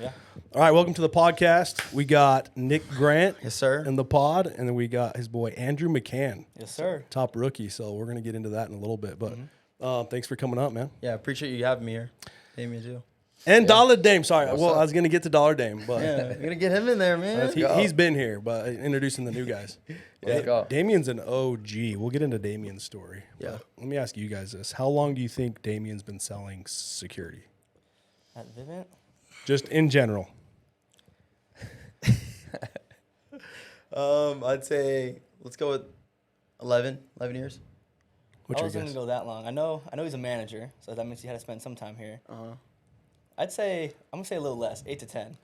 Yeah. All right, welcome to the podcast. We got Nick Grant. Yes, sir. In the pod, and then we got his boy Andrew Mccann. Yes, sir. Top rookie, so we're going to get into that in a little bit. But thanks for coming up, man. Yeah, appreciate you having me here. Damien, too. And Dollar Dame, sorry. What's well, up? I was going to get to Dollar Dame, but Yeah, we're going to get him in there, man. he's been here, but introducing the new guys. Let's go. Damien's an OG. We'll get into Damien's story. Yeah. But let me ask you guys this. How long do you think Damien's been selling security? At Vivint? Just in general. I'd say let's go with 11 years. What's I your wasn't guess? going to go that long. I know he's a manager, so that means he had to spend some time here. Uh-huh. I'm going to say a little less, 8 to 10.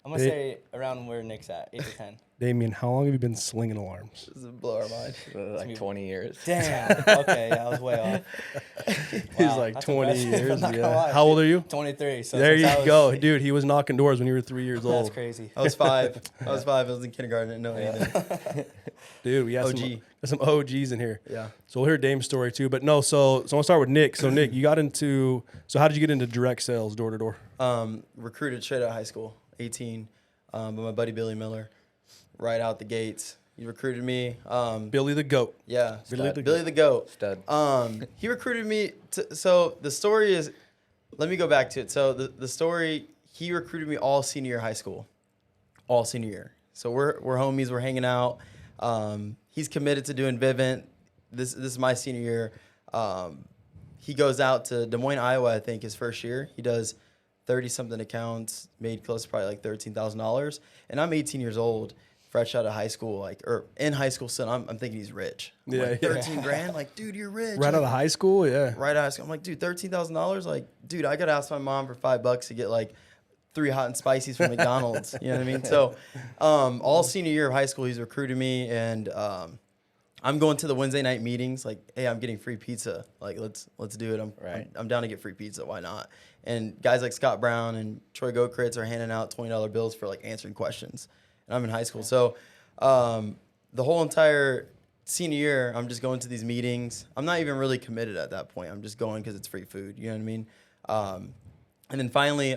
I'm going to say around where Nick's at, 8 to 10. Damien, how long have you been slinging alarms? This is blow our mind. Like 20 years. Damn. Okay, yeah, I was way off. He's Wow, like that's 20 impressive. years. I'm not gonna Yeah. lie. How old are you? 23. So There since you I was- go. Dude, he was knocking doors when you were 3 years old. That's crazy. I was 5. I was in kindergarten. I didn't know anything. Dude, we got OG. some OGs in here. Yeah. So we'll hear Dame's story too. But no, so I'll start with Nick. So Nick, so how did you get into direct sales, door to door? Recruited straight out of high school, 18, by my buddy Billy Miller, right out the gates. He recruited me. Billy the Goat. Yeah, Billy Billy the Goat. Stud. He recruited me. So the story is, let me go back to it. So the story, he recruited me all senior year of high school, all senior year. So we're homies. We're hanging out. He's committed to doing Vivint. This is my senior year. He goes out to Des Moines, Iowa. I think his first year. He does 30-something accounts, made close to probably like $13,000. And I'm 18 years old, fresh out of high school, or in high school still. I'm thinking he's rich. I'm Yeah, like, yeah. 13 grand? Like, dude, you're rich. Right out of high school, yeah. Right out of high school. I'm like, dude, $13,000? Like, dude, I got to ask my mom for $5 to get like 3 hot and spices from McDonald's. You know what I mean? So all senior year of high school, he's recruited me, and I'm going to the Wednesday night meetings. Like, hey, I'm getting free pizza. Like, let's do it. I'm down to get free pizza. Why not? And guys like Scott Brown and Troy Gokrits are handing out $20 bills for like answering questions. And I'm in high school. So the whole entire senior year, I'm just going to these meetings. I'm not even really committed at that point. I'm just going because it's free food. You know what I mean? And then finally,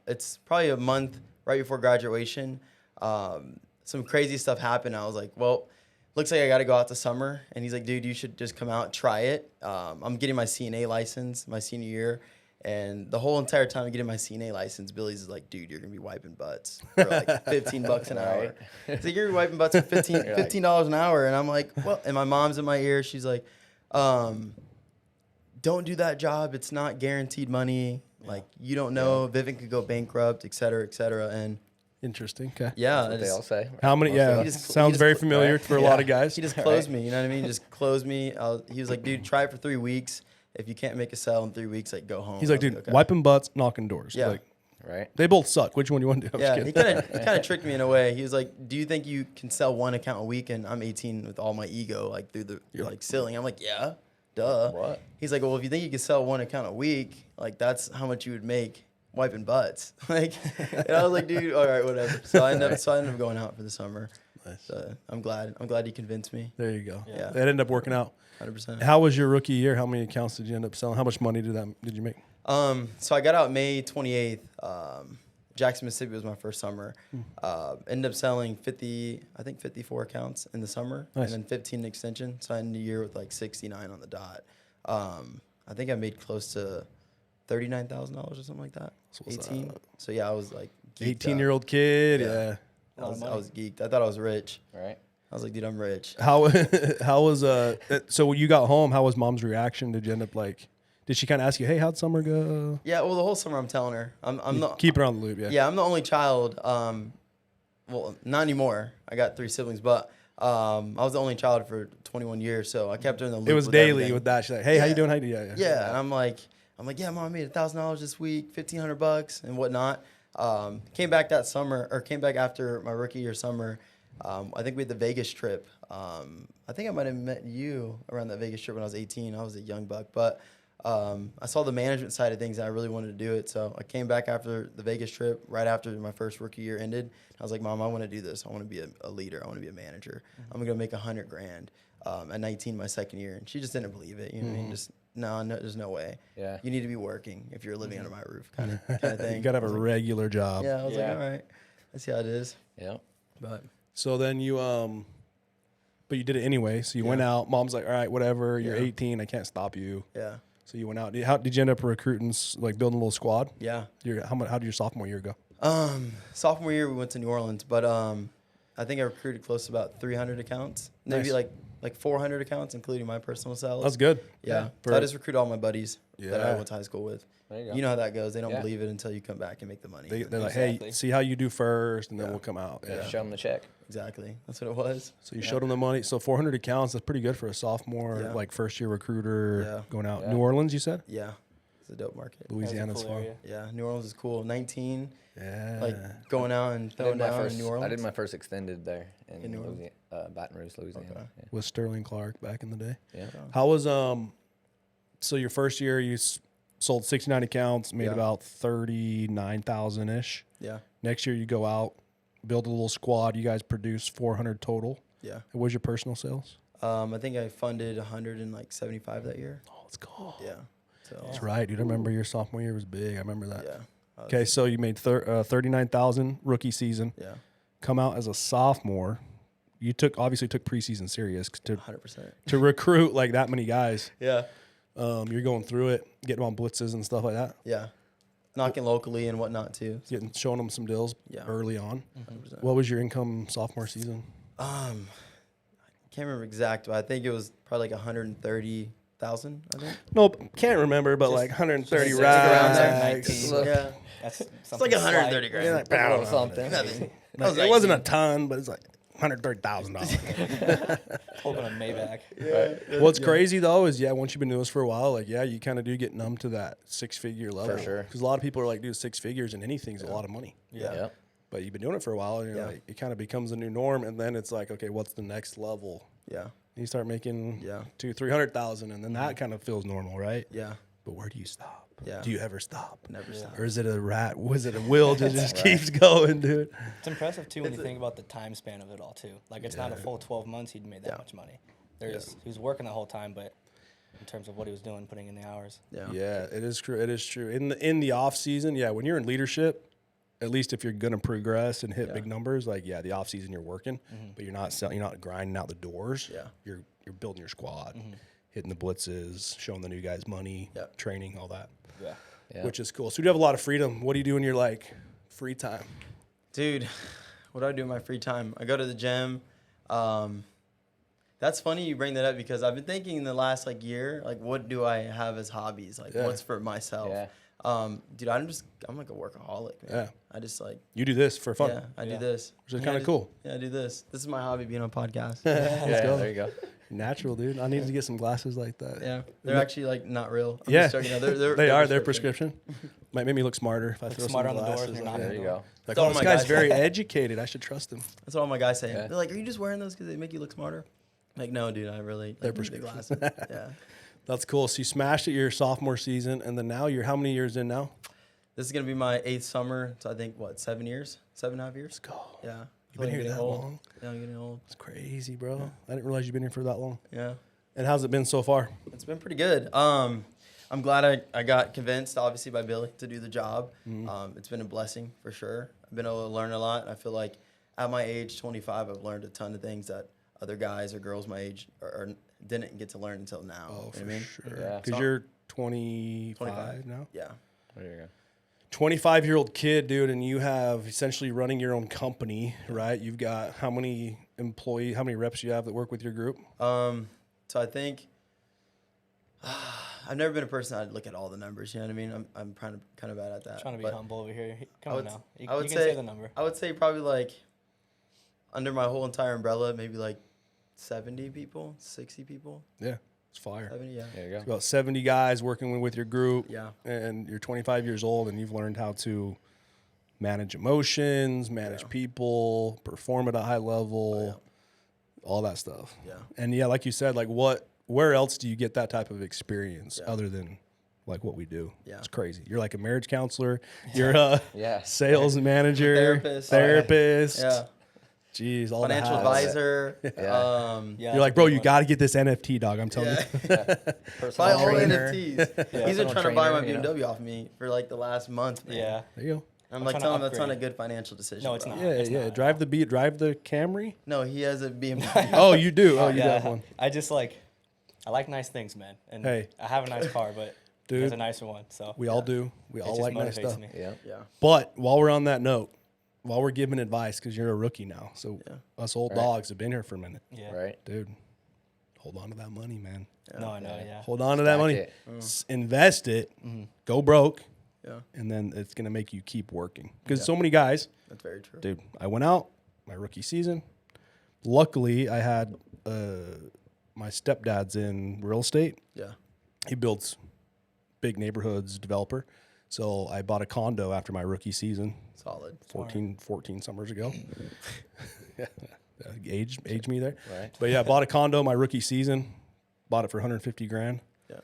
it's probably a month right before graduation. Some crazy stuff happened. I was like, well, looks like I got to go out to summer. And he's like, dude, you should just come out, try it. I'm getting my CNA license my senior year. And the whole entire time I'm getting my CNA license, Billy's like, dude, you're going to be wiping butts for like $15 an hour. He's like, you're wiping butts for $15 an hour. And I'm like, well, and my mom's in my ear. She's like, don't do that job. It's not guaranteed money. Like, you don't know. Vivint could go bankrupt, et cetera, et cetera. And Interesting. Okay. yeah. That's what they all say. How many? Yeah, He just- sounds he just- very familiar for a lot of guys. He just closed me, you know what I mean? Just closed me. He was like, dude, try it for 3 weeks. If you can't make a sell in 3 weeks, like, go home. He's like, I was dude, okay. wiping butts, knocking doors. Yeah. Like, Right? they both suck. Which one do you want to do? I'm Yeah, just he kidding. kind of tricked me in a way. He was like, do you think you can sell one account a week? And I'm 18 with all my ego, like, through the like ceiling. I'm like, yeah, duh. What? He's like, well, if you think you can sell one account a week, like, that's how much you would make wiping butts. Like, and I was like, dude, all right, whatever. So I ended up going out for the summer. Nice. So I'm glad you convinced me. There you go. Yeah. That ended up working out. 100%. How was your rookie year? How many accounts did you end up selling? How much money did you make? So I got out May 28th. Jackson, Mississippi was my first summer. Ended up selling 54 accounts in the summer, Nice. and then 15 extension. So I ended the year with like 69 on the dot. I think I made close to $39,000 or something like that. So what's 18. that? So yeah, I was like 18-year-old kid. Yeah. Yeah. I was geeked. I thought I was rich. Right? I was like, dude, I'm rich. How was so when you got home, how was mom's reaction? Did you end up like, did she kind of ask you, hey, how'd summer go? Yeah, well, the whole summer I'm telling her. Keep her on the loop, yeah. Yeah, I'm the only child. Well, not anymore. I got 3 siblings, but I was the only child for 21 years, so I kept her in the loop. It was with daily everything. with that. She's like, hey, how you Yeah. doing? How you doing? Yeah, and I'm like, yeah, mom, I made $1,000 this week, $1,500 and whatnot. Came back after my rookie year summer. I think we had the Vegas trip. I think I might have met you around that Vegas trip when I was 18. I was a young buck, but I saw the management side of things and I really wanted to do it. So I came back after the Vegas trip, right after my first rookie year ended. I was like, Mom, I want to do this. I want to be a leader. I want to be a manager. I'm going to make $100,000 at 19 my second year. And she just didn't believe it. You know what I mean? Just no, there's no way. Yeah. You need to be working if you're living under my roof, kind of thing. You gotta have I a was like, regular job. yeah, I was Yeah. like, all right, I see how it is. Yeah. But So then you but you did it anyway. So you went out. Mom's like, all right, whatever. You're Yeah. 18. I can't stop you. yeah, So you went out. How did you end up recruiting? Like building a little squad? yeah. How did your sophomore year go? Sophomore year we went to New Orleans, but I think I recruited close to about 300 accounts, maybe Nice. like 400 accounts, including my personal sales. That's good. Yeah. For- So I just recruit all my buddies that I Yeah. went to high school with. There you go. You know how that goes. They don't Yeah. believe it until you come back and make the money. They're like, hey, Exactly. see how you do first, and then Yeah. we'll come out. Yeah. Show them the check. Exactly. That's what it was. So you showed them the money. So 400 accounts. That's pretty good for a sophomore, Yeah. like first year recruiter Yeah. going out. Yeah. New Orleans, you said? Yeah. It's a dope market. Louisiana's cool fun. area. Yeah. New Orleans is cool. 19, Yeah. like going out and throwing down in New Orleans. I did my first extended there in New Orleans? Louisiana, Baton Rouge, Louisiana. Okay. With Sterling Clark back in the day. Yeah. How was so your first year you sold 69 accounts, made Yeah. about 39,000 ish. Yeah. Next year you go out, build a little squad. You guys produce 400 total. Yeah. What was your personal sales? I think I funded 175 that year. Oh, let's go. Yeah. So That's right, dude. I remember your sophomore year was big. I remember that. yeah. I was- Okay, so you made 39,000 rookie season. Yeah. Come out as a sophomore. You obviously took preseason serious to 100%. to recruit like that many guys. Yeah. You're going through it, getting on blitzes and stuff like that. Yeah. Knocking locally and whatnot too. Showing them some deals Yeah. early on. 100%. What was your income sophomore season? I can't remember exact, but I think it was probably like 130,000. I think. Nope, can't remember, but Just- like 130 just racks. around there, 19. Look. Yeah. That's It's like 130 grand. Yeah, like, A little pound. something. Nothing. Like, it wasn't a ton, but it's like $130,000. Hoping a Maybach. What's crazy though is once you've been doing this for a while, like you kind of do get numb to that 6-figure level. sure. Because a lot of people are like, dude, 6 figures and anything's a lot of money. Yeah. Yep. But you've been doing it for a while, and you're Yeah. like, it kind of becomes a new norm, and then it's like, okay, what's the next level? Yeah. You start making Yeah. 200,000-300,000, and then that kind of feels normal, right? Yeah. But where do you stop? Yeah. Do you ever stop? Never stop. Or is it a rat? Was it a will that just keeps going, dude? It's impressive too when you think about the time span of it all too. Like it's not a full 12 months he'd made that much money. He was working the whole time, but in terms of what he was doing, putting in the hours. Yeah. Yeah, it is true. It is true. In the off season, when you're in leadership, at least if you're gonna progress and hit big numbers, like the off season you're working, but you're not grinding out the doors. Yeah. You're building your squad, hitting the blitzes, showing the new guys money, Yep. training, all that. Yeah. Yeah. Which is cool. So you have a lot of freedom. What do you do in your free time? Dude, what do I do in my free time? I go to the gym. That's funny you bring that up because I've been thinking in the last year, what do I have as hobbies? What's for myself? Yeah. Dude, I'm like a workaholic, man. Yeah. I just You do this for fun. yeah, I do this. Which is Yeah, kinda I just- cool. Yeah, I do this. This is my hobby, being on a podcast. Yeah, go. there you go. Natural, dude. I need to get some glasses like that. Yeah, they're actually not real. I'm Yeah. just joking. No, they're They're prescription. Might make me look smarter if I throw smarter some on the doors glasses when you're on. not There in you go. Like, That's all this my guy's guys very say. educated. I should trust him. That's what all my guys say. Yeah. They're like, "Are you just wearing those because they make you look smarter?" I'm like, no, dude, I really They're need the prescription. glasses. Yeah, That's cool. So you smashed it your sophomore season, and then now you're how many years in now? this is gonna be my 8th summer. So I think 7 years, 7.5 years. Let's go. Yeah, You've been I'm here getting that old. long? Yeah, I'm getting old. It's crazy, bro. I didn't realize you've been here for that long. Yeah, And how's it been so far? it's been pretty good. I'm glad I got convinced, obviously, by Billy to do the job. It's been a blessing for sure. I've been able to learn a lot. And I feel like at my age, 25, I've learned a ton of things that other guys or girls my age or didn't get to learn until now. Oh, You know for what I mean? sure. Yeah. Because So- you're 25 25. now. Yeah. There you go. 25-year-old kid, dude, and you have essentially running your own company, right? You've got how many reps you have that work with your group? So I think I've never been a person I'd look at all the numbers. You know what I mean? I'm kind of bad at that. Trying to be but humble over here. Come I on would- now. You, I would you can say- say the number. I would say probably under my whole entire umbrella, maybe 70 people, 60 people, Yeah, it's fire. 70. Yeah. There you go. About 70 guys working with your group. Yeah. And you're 25 years old, and you've learned how to manage emotions, manage people, perform at a high level, all that stuff. Yeah. And like you said, where else do you get that type of experience other than what we do? Yeah. It's crazy. You're like a marriage counselor. You're a Yeah. sales manager, Therapist. therapist. Yeah. Jeez, all financial the hats. advisor. Yeah. Yeah, You're that's like, a bro, big you one. got to get this NFT, dog. I'm telling Yeah. you. Buy Personal all trainer. NFTs. He's Personal been trying to buy my trainer, BMW off me for like the last month, man. Yeah. There you go. I'm I'm like trying to telling him that's not a upgrade. good financial decision. No, it's bro. not. Yeah, It's yeah. not. Drive the Camry. No, he has a BMW. Oh, you do. Oh, you do yeah. have one. I just like, I like nice things, man. And Hey. I have a nice car, but Dude, there's a nicer one. So We all do. We it all just like nice motivates stuff. me. Yeah. Yeah. But while we're on that note, while we're giving advice, because you're a rookie now, so Yeah. us old Right. dogs have been here for a minute, Yeah. Right. dude. Hold on to that money, man. No, I know. Yeah. Hold on to that Stack money. it. Invest it. Mm-hmm. Go broke, Yeah. and then it's gonna make you keep working. Because so many guys, That's very true. dude. I went out my rookie season. Luckily, I had my stepdad's in real estate. Yeah. He builds big neighborhoods, developer. So I bought a condo after my rookie season, Solid. 14 summers ago. Yeah, age me there. Right. But yeah, I bought a condo my rookie season. Bought it for 150 grand. Yeah.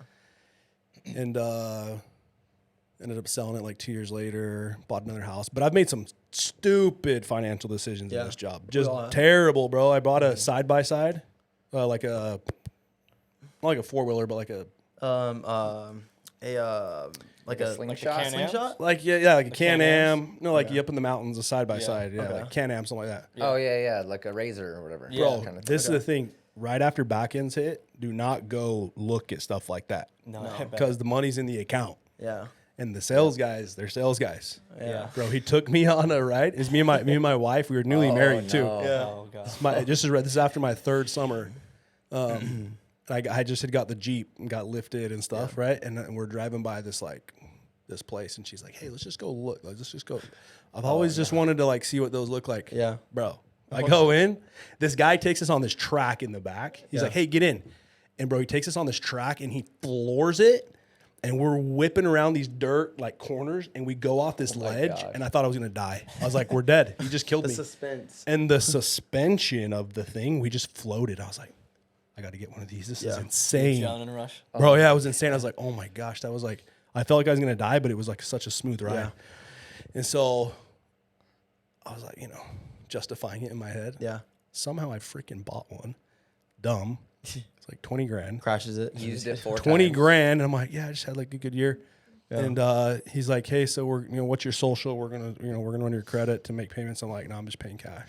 And ended up selling it like 2 years later. Bought another house. But I've made some stupid financial decisions Yeah. in this job. Just all have. terrible, bro. I bought a side by side, like a not like a 4-wheeler, but like a Like a slingshot? Can-Am? slingshot. like like a Can-Ams? Can-Am. No, like you up in the mountains, a side by side. Yeah, Okay. like Can-Am, something like that. Oh yeah, like a razor or whatever. Yeah. Bro, Kind of thing. this is the thing. Right after backends hit, do not go look at stuff like that No, I bet. because the money's in the account. Yeah. And the sales guys, they're sales guys. Yeah. Bro, he took me on a ride. It's me and my wife. We were newly married too. no. Yeah. Oh god. This is after my third summer. I just had got the Jeep and got lifted and stuff, right? And we're driving by this place, and she's like, "Hey, let's just go look. Like, let's just go." I've always just wanted to like see what those look like. Yeah. Bro. I go in. This guy takes us on this track in the back. He's like, "Hey, get in," and bro, he takes us on this track and he floors it. And we're whipping around these dirt like corners, and we go off this ledge. gosh. And I thought I was gonna die. I was like, "We're dead. He just killed The me." suspense. And the suspension of the thing, we just floated. I was like, I got to get one of these. This is Yeah. insane. Adrenaline rush. Bro, yeah, it was insane. I was like, oh my gosh. That was like, I felt like I was going to die, but it was like such a smooth ride. Yeah. And so I was like, justifying it in my head. Yeah. Somehow I freaking bought one. Dumb. It's like 20 grand. Crashes it. Used it 4 20 times. grand. And I'm like, yeah, I just had like a good year. And he's like, hey, so we're, what's your social? We're going to, we're going to run your credit to make payments. I'm like, no, I'm just paying cash.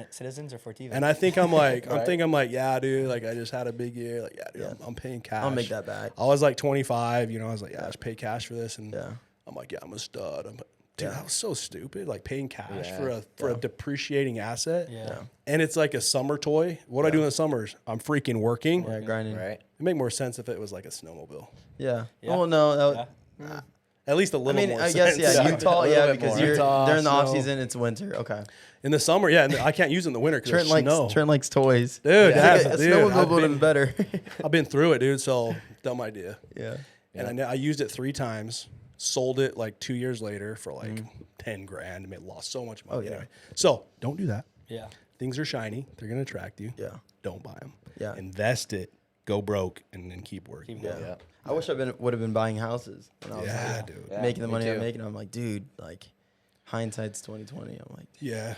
Citizens or Fortiva? And I think I'm like, Right. yeah, dude, like I just had a big year. Like, yeah, dude, I'm paying cash. I'll make that back. I was like 25, I was like, yeah, I just pay cash for this. And Yeah. I'm like, yeah, I'm a stud. Dude, Yeah. that was so stupid. Like paying cash Yeah. for a depreciating asset. yeah. And it's like a summer toy. What do I do in the summers? I'm freaking working. Yeah. Grinding. Right. It'd make more sense if it was like a snowmobile. Yeah. Yeah. Oh no. That Yeah. At least a I little mean, more I sense. guess yeah. A Utah, little yeah, bit because more. you're Utah, during the off snow. season, it's winter. Okay. In the summer, yeah, and I can't use it in the winter because Trent there's likes snow. Trent likes toys. Dude, Yeah. yeah, A dude, snowmobile would have been better. I've been through it, dude. So dumb idea. Yeah. And I used it 3 times, sold it like 2 years later for like 10 grand, and it lost so much money. Oh, yeah. Anyway. So don't do that. Yeah. Things are shiny. They're going to attract you. Yeah. Don't buy them. Yeah. Invest it, go broke, and then keep working. Keep going. Yeah. I wish I would have been buying houses when I was Yeah, like, dude. Yeah, making the me money I'm too. making. I'm like, dude, like hindsight's 2020. I'm like, Yeah.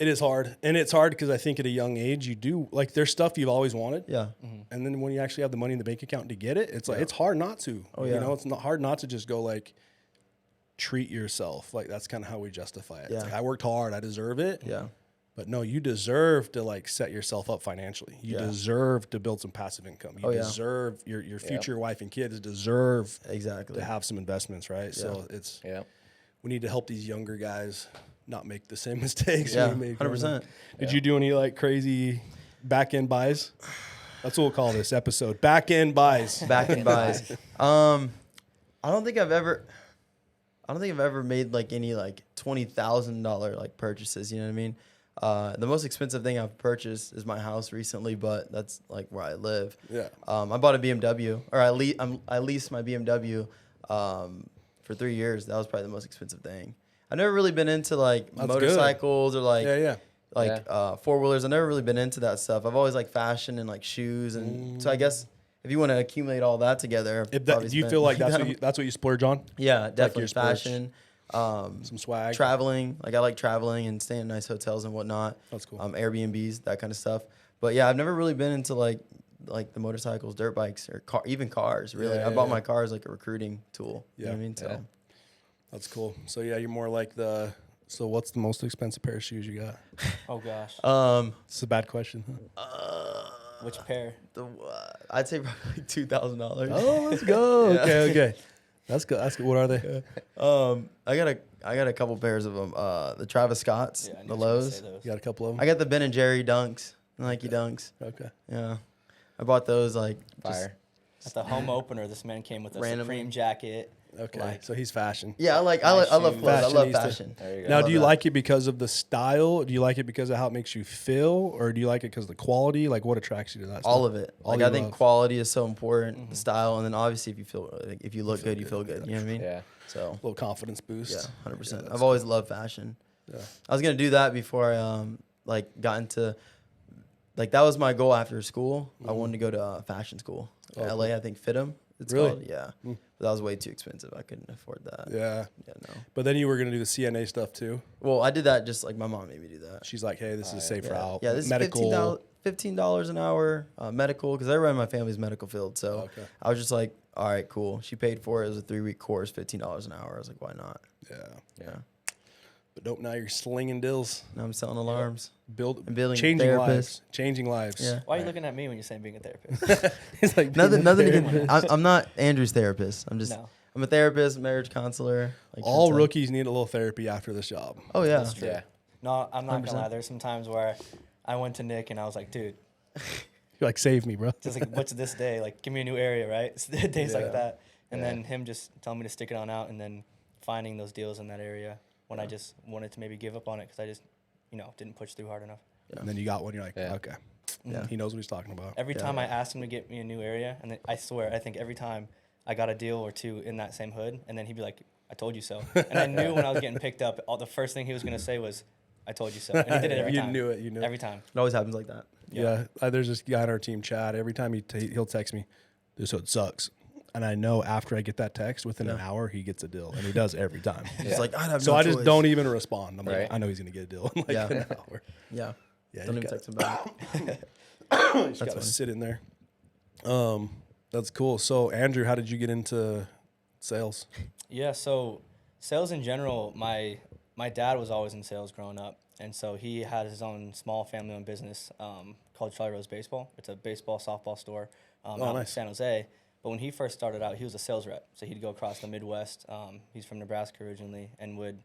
It is hard. And it's hard because I think at a young age, you do, like, there's stuff you've always wanted. yeah. And then when you actually have the money in the bank account to get it, it's like, it's hard not to. Oh, yeah. It's not hard not to just go, like, treat yourself. Like, that's kind of how we justify it. It's Yeah. like, I worked hard. I deserve it. Yeah. But no, you deserve to like set yourself up financially. You Yeah. deserve to build some passive income. You Oh, yeah. deserve your future wife and kids deserve Exactly. to have some investments, right? So Yeah. we need to help these younger guys not make the same mistakes. Yeah, we made. 100%. Did you do any like crazy back end buys? That's what we'll call this episode. Back end buys. Back and buys. I don't think I've ever made like any like $20,000 like purchases. You know what I mean? The most expensive thing I've purchased is my house recently, but that's like where I live. Yeah. I bought a BMW, or I leased my BMW for 3 years. That was probably the most expensive thing. I've never really been into like That's motorcycles or like Yeah. four-wheelers. I've never really been into that stuff. I've always like fashion and like shoes, and so I guess if you want to accumulate all that together, If probably do you spend- feel like that's what you splurge on? yeah, definitely your splurge. fashion. Some swag. Traveling, like I like traveling and staying in nice hotels and whatnot. That's cool. Airbnbs, that kind of stuff. But yeah, I've never really been into like the motorcycles, dirt bikes, or even cars. Really, Yeah, I bought yeah. my car as like a recruiting tool. You know Yeah. what I mean? So Yeah. That's cool. So yeah, you're more like the. So what's the most expensive pair of shoes you got? Oh gosh. It's a bad question. Which pair? I'd say probably like $2,000. Oh, let's go. Yeah. Okay. That's good. That's good. What are they? I got a couple pairs of them. The Travis Scotts, Yeah, I knew the you were gonna lows. say those. You got a couple of them. I got the Ben and Jerry Dunks, Nike Dunks. Okay. Yeah, I bought those like just, Fire. At the home opener, this man came with a Randomly. Supreme jacket. Okay. Like- so he's fashion. yeah. I Nice love shoes. clothes. I love Fashionista. fashion. There you go. Now, love do you that. like it because of the style? Do you like it because of how it makes you feel, or do you like it because of the quality? Like, what attracts you to that? All stuff? of it. All Like you I think love. quality is so important, the style, and then obviously if you look good, you feel good. You know what I mean? Yeah. So A little confidence boost. yeah, 100%. Yeah, that's I've always loved fashion. Yeah. I was gonna do that before I got into that was my goal after school. I wanted to go to fashion school. Oh, LA, I think FITM. It's Really? called. Yeah. But that was way too expensive. I couldn't afford that. Yeah. Yeah, no. But then you were gonna do the CNA stuff too. Well, I did that just like my mom made me do that. She's like, "Hey, this is safe Yeah, route. yeah, this medical." is $15 an hour, medical, because everybody in my family's medical field. So Okay. I was just like, all right, cool. She paid for it. It was a 3-week course, $15 an hour. I was like, why not? Yeah. Yeah. But nope. Now you're slinging dills. Now I'm selling alarms. Build And building changing therapists. lives. Changing lives. Yeah. Why are you looking at me when you're saying being a therapist? It's like Nothing. being a Nothing. therapist. I'm not Andrew's therapist. I'm just. No. I'm a therapist, marriage counselor. Like, All that's, rookies need a little therapy after this job. Oh yeah. That's true. Yeah. No, I'm not 100%. gonna lie. There's some times where I went to Nick and I was like, dude, You're like, save me, bro. just like, what's this day? Like, give me a new area, right? Days Yeah. like that. And Yeah. then him just telling me to stick it on out and then finding those deals in that area when I just wanted to maybe give up on it because I just, didn't push through hard enough. And then you got one. You're like, Yeah. okay. Yeah. He knows what he's talking about. Every Yeah. time I asked him to get me a new area, and then I swear, I think every time I got a deal or two in that same hood, and then he'd be like, I told you so. And I knew when I was getting picked up, the first thing he was going to say was, I told you so. And he did it every You time. knew it. You knew it. Every time. It always happens like that. Yeah. There's this guy on our team, Chad. Every time he'll text me, this hood sucks. And I know after I get that text, within an hour, he gets a deal. And he does every time. It's like I have So no I just choice. don't even respond. I'm like, Right. I know he's going to get a deal in like Yeah. an hour. Yeah. Yeah, Don't you even got- text him back. you just got to funny. sit in there. That's cool. So, Andrew, how did you get into sales? Yeah, so sales in general, my dad was always in sales growing up. And so he had his own small family-owned business called Charlie Rose Baseball. It's a baseball, softball store out in nice. San Jose. But when he first started out, he was a sales rep. So he'd go across the Midwest. He's from Nebraska originally and would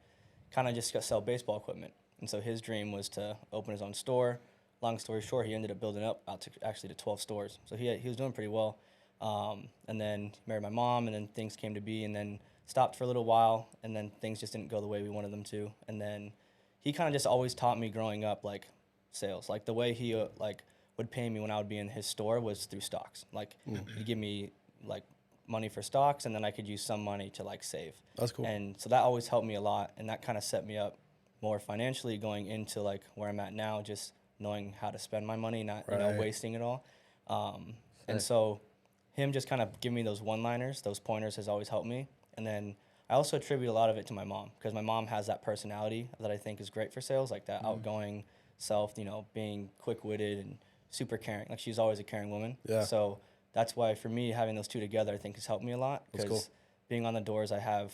kind of just sell baseball equipment. And so his dream was to open his own store. Long story short, he ended up building up out to actually to 12 stores. So he was doing pretty well. And then he married my mom, and then things came to be, and then stopped for a little while, and then things just didn't go the way we wanted them to. And then he kind of just always taught me growing up, like, sales. Like, the way he, would pay me when I would be in his store was through stocks. Like, he'd give me, like, money for stocks, and then I could use some money to, like, save. That's cool. And so that always helped me a lot, and that kind of set me up more financially going into, like, where I'm at now, just knowing how to spend my money, not, Right. wasting it all. And so him just kind of giving me those one-liners, those pointers has always helped me. And then I also attribute a lot of it to my mom, because my mom has that personality that I think is great for sales, like that outgoing self, being quick-witted and super caring. Like, she's always a caring woman. Yeah. So that's why, for me, having those two together, I think has helped me a lot. That's Because cool. being on the doors, I have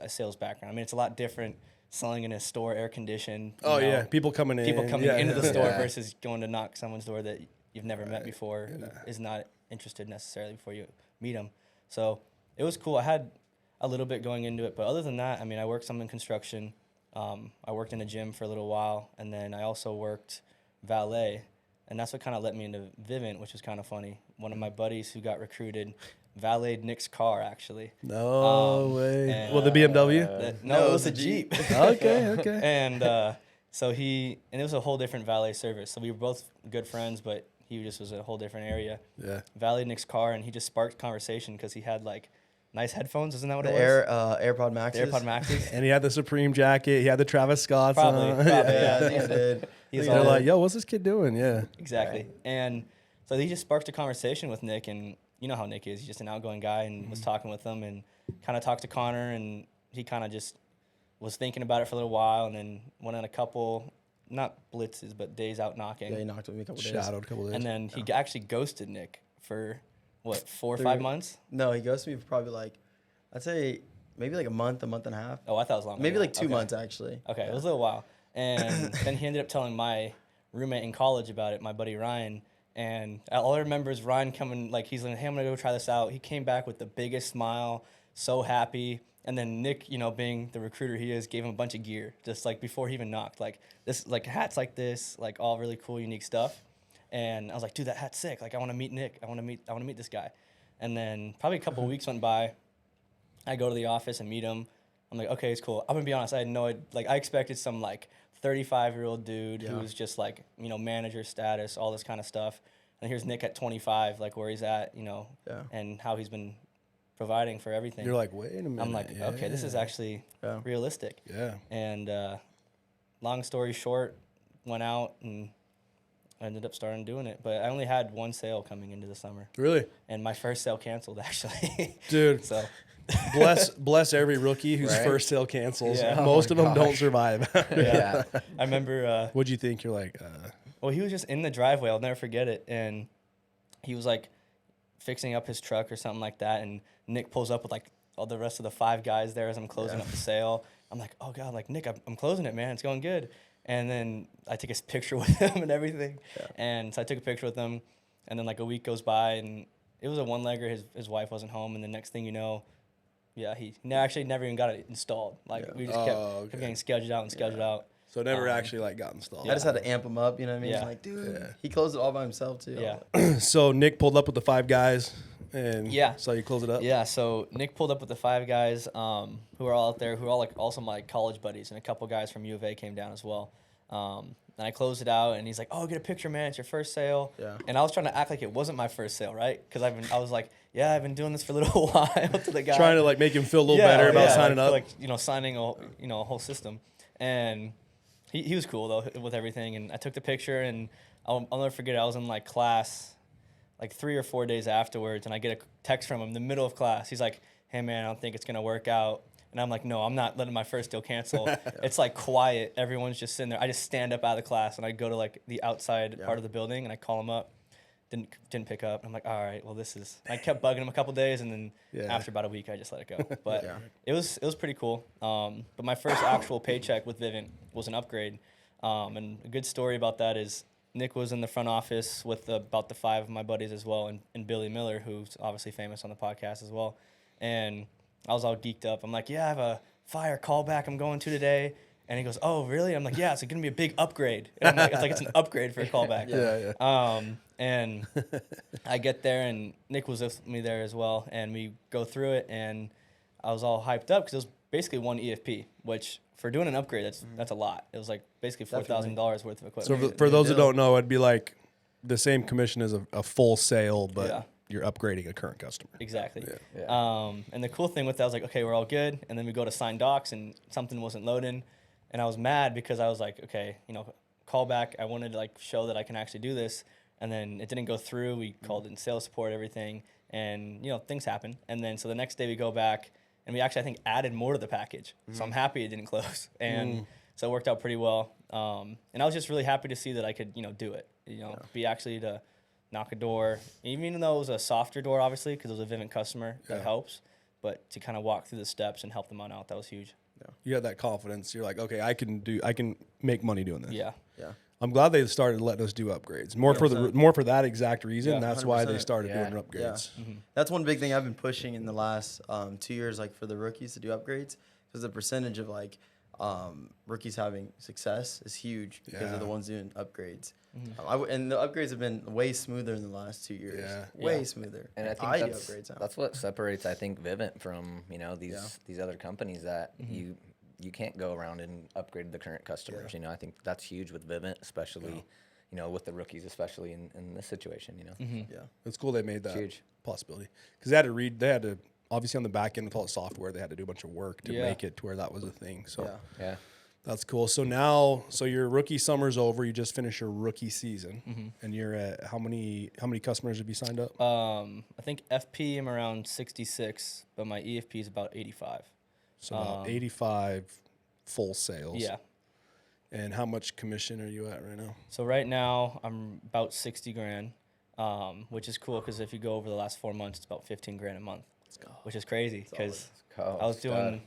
a sales background. I mean, it's a lot different selling in a store, air-conditioned. Oh, yeah. People coming in. People into the store Yeah. versus going to knock someone's door that you've never met before, who is not interested necessarily before you meet them. So it was cool. I had a little bit going into it, but other than that, I mean, I worked some in construction. I worked in a gym for a little while, and then I also worked valet, and that's what kind of led me into Vivint, which is kind of funny. One of my buddies who got recruited valeted Nick's car, actually. No way. and, Well, the BMW? No, it was a Jeep. Okay. And so it was a whole different valet service. So we were both good friends, but he just was a whole different area. Yeah. Valeted Nick's car, and he just sparked conversation because he had, like, nice headphones. Isn't that what The it was? AirPod Maxes. The AirPod Maxes. And he had the Supreme jacket. He had the Travis Scott's Probably. on. Yeah, he did. He's They're all like, yo, what's this kid doing? Yeah. Exactly. And so he just sparked a conversation with Nick, and you know how Nick is. He's just an outgoing guy, and was talking with him and kind of talked to Connor, and he kind of just was thinking about it for a little while, and then went on a couple, not blitzes, but days out knocking. Yeah, he knocked with me a couple days. Shadowed a couple days. And then he actually ghosted Nick for, what, 4 or 5 months? No, he ghosted me for probably like, I'd say maybe like a month and a half. Oh, I thought it was longer. Maybe than like that. 2 Okay. months actually. Okay, it was a little while. And then he ended up telling my roommate in college about it, my buddy Ryan. And all I remember is Ryan coming, like, he's like, hey, I'm going to go try this out. He came back with the biggest smile, so happy. And then Nick, you know, being the recruiter he is, gave him a bunch of gear, just like before he even knocked. Like, this, like hats like this, like all really cool, unique stuff. And I was like, dude, that hat's sick. Like, I want to meet Nick. I want to meet this guy. And then probably a couple of weeks went by. I go to the office and meet him. I'm like, okay, it's cool. I'm gonna be honest, I had no idea. Like, I expected some like 35-year-old dude who was just like, you know, manager status, all this kind of stuff. And here's Nick at 25, like where he's at, you know, and how he's been providing for everything. You're like, wait a minute. I'm like, okay, this is actually realistic. Yeah. And long story short, went out and ended up starting doing it. But I only had one sale coming into the summer. Really? And my first sale canceled, actually. Dude. So bless every rookie whose Right? first sale cancels. Yeah. Oh Most my of them don't gosh. survive. Yeah. I remember... What'd you think? You're like, well, he was just in the driveway. I'll never forget it. And he was like fixing up his truck or something like that. And Nick pulls up with like all the rest of the 5 guys there as I'm closing up the sale. I'm like, oh God, like Nick, I'm closing it, man. It's going good. And then I take a picture with him and everything. Yeah. And so I took a picture with him. And then like a week goes by and it was a one-legger. His wife wasn't home. And the next thing you know, he actually never even got it installed. Like we just kept getting scheduled out. so it never actually like got installed. I just had to amp him up, you know what I mean? Yeah. Like, dude, he closed it all by himself too. Yeah. So Nick pulled up with the 5 guys and saw you close it up. Yeah, so Nick pulled up with the 5 guys who are all out there, who are all like also my college buddies, and a couple guys from U of A came down as well. And I closed it out, and he's like, "Oh, get a picture, man. It's your first sale." Yeah. And I was trying to act like it wasn't my first sale, right? Because I was like, "Yeah, I've been doing this for a little while." To the guy, Trying to like make him feel a little better about signing up. like signing a whole system. And he was cool though with everything. And I took the picture, and I'll never forget it. I was in like class, like 3 or 4 days afterwards, and I get a text from him in the middle of class. He's like, "Hey man, I don't think it's gonna work out." And I'm like, no, I'm not letting my first deal cancel. It's like quiet. Everyone's just sitting there. I just stand up out of the class and I go to like the outside part of the building and I call him up. Didn't pick up. I'm like, all right, well this is. I kept bugging him a couple days and then after about a week I just let it go. But it was pretty cool. But my first actual paycheck with Vivint was an upgrade. And a good story about that is Nick was in the front office with about the 5 of my buddies as well, and Billy Miller, who's obviously famous on the podcast as well, and I was all geeked up. I'm like, yeah, I have a fire callback I'm going to today. And he goes, oh, really? I'm like, yeah, it's going to be a big upgrade. And I'm like, it's an upgrade for a callback. And I get there, and Nick was with me there as well. And we go through it, and I was all hyped up because it was basically one EFP, which for doing an upgrade, that's a lot. It was like basically $4,000 worth of equipment. So for those who don't know, it'd be like the same commission as a full sale, but you're upgrading a current customer. Exactly. And the cool thing with that, I was like, okay, we're all good. And then we go to sign docs, and something wasn't loading. And I was mad because I was like, okay, callback. I wanted to like show that I can actually do this. And then it didn't go through. We called in sales support, everything. And, things happen. And then so the next day we go back, and we actually, I think, added more to the package. So I'm happy it didn't close. And so it worked out pretty well. And I was just really happy to see that I could, do it. Be actually to knock a door, even though it was a softer door, obviously, because it was a Vivint customer, that helps. But to kind of walk through the steps and help them out, that was huge. You had that confidence. You're like, okay, I can make money doing this. Yeah. I'm glad they started letting us do upgrades. More for that exact reason. Yeah, that's why they 100%. started doing upgrades. Yeah. That's one big thing I've been pushing in the last 2 years, like for the rookies to do upgrades, because the percentage of like rookies having success is huge because of the ones doing upgrades. And the upgrades have been way smoother in the last 2 years. Way smoother. And I think that's what separates, I think, Vivint from these other companies that you can't go around and upgrade the current customers. I think that's huge with Vivint, especially with the rookies, especially in this situation. It's cool they made that huge possibility because they had to obviously on the back end with all the software they had to do a bunch of work to make it to where that was a thing. So that's cool. So now, your rookie summer's over. You just finished your rookie season, and you're at how many customers have you signed up? I think FP I'm around 66, but my EFP is about 85. So about 85 full sales. Yeah. And how much commission are you at right now? So right now I'm about 60 grand, which is cool because if you go over the last 4 months, it's about 15 grand a month, which is crazy because I was doing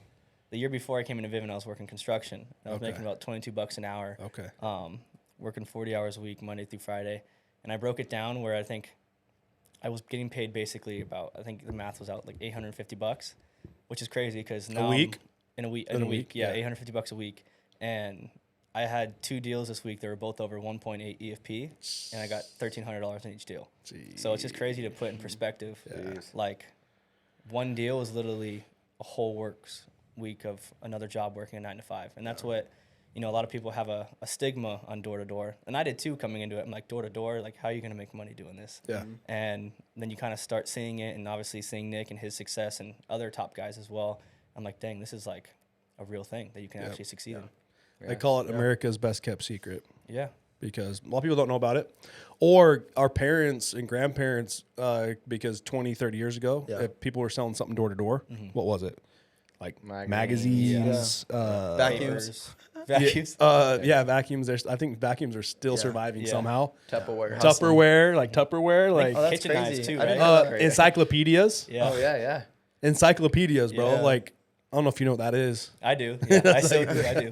the year before I came into Vivint, I was working construction. And I was making about $22 an hour. Okay. Working 40 hours a week, Monday through Friday. And I broke it down where I think I was getting paid basically about, I think the math was out like $850, which is crazy because now in a week, yeah, $850 a week. And I had 2 deals this week that were both over 1.8 EFP, and I got $1,300 in each deal. Jeez. So it's just crazy to put in perspective. Yeah. Like, one deal is literally a whole works week of another job working a 9 to 5, and that's what, you know, a lot of people have a stigma on door to door, and I did too coming into it. I'm like, door to door, like, how are you gonna make money doing this? Yeah. And then you kind of start seeing it, and obviously seeing Nick and his success and other top guys as well. I'm like, dang, this is like a real thing that you can actually succeed in. They call it America's best kept secret. Yeah. Because a lot of people don't know about it. Or our parents and grandparents, because 20, 30 years ago, if people were selling something door to door, what was it? Like magazines, Vacuums. Vacuums. Vacuums. I think vacuums are still surviving somehow. Tupperware. Tupperware, like Oh, that's kitchen knives crazy. too, I didn't right? know that. encyclopedias. Yeah. Oh yeah. Encyclopedias, bro. Yeah. Like, I don't know if you know what that is. I do. Yeah, I still do. I do.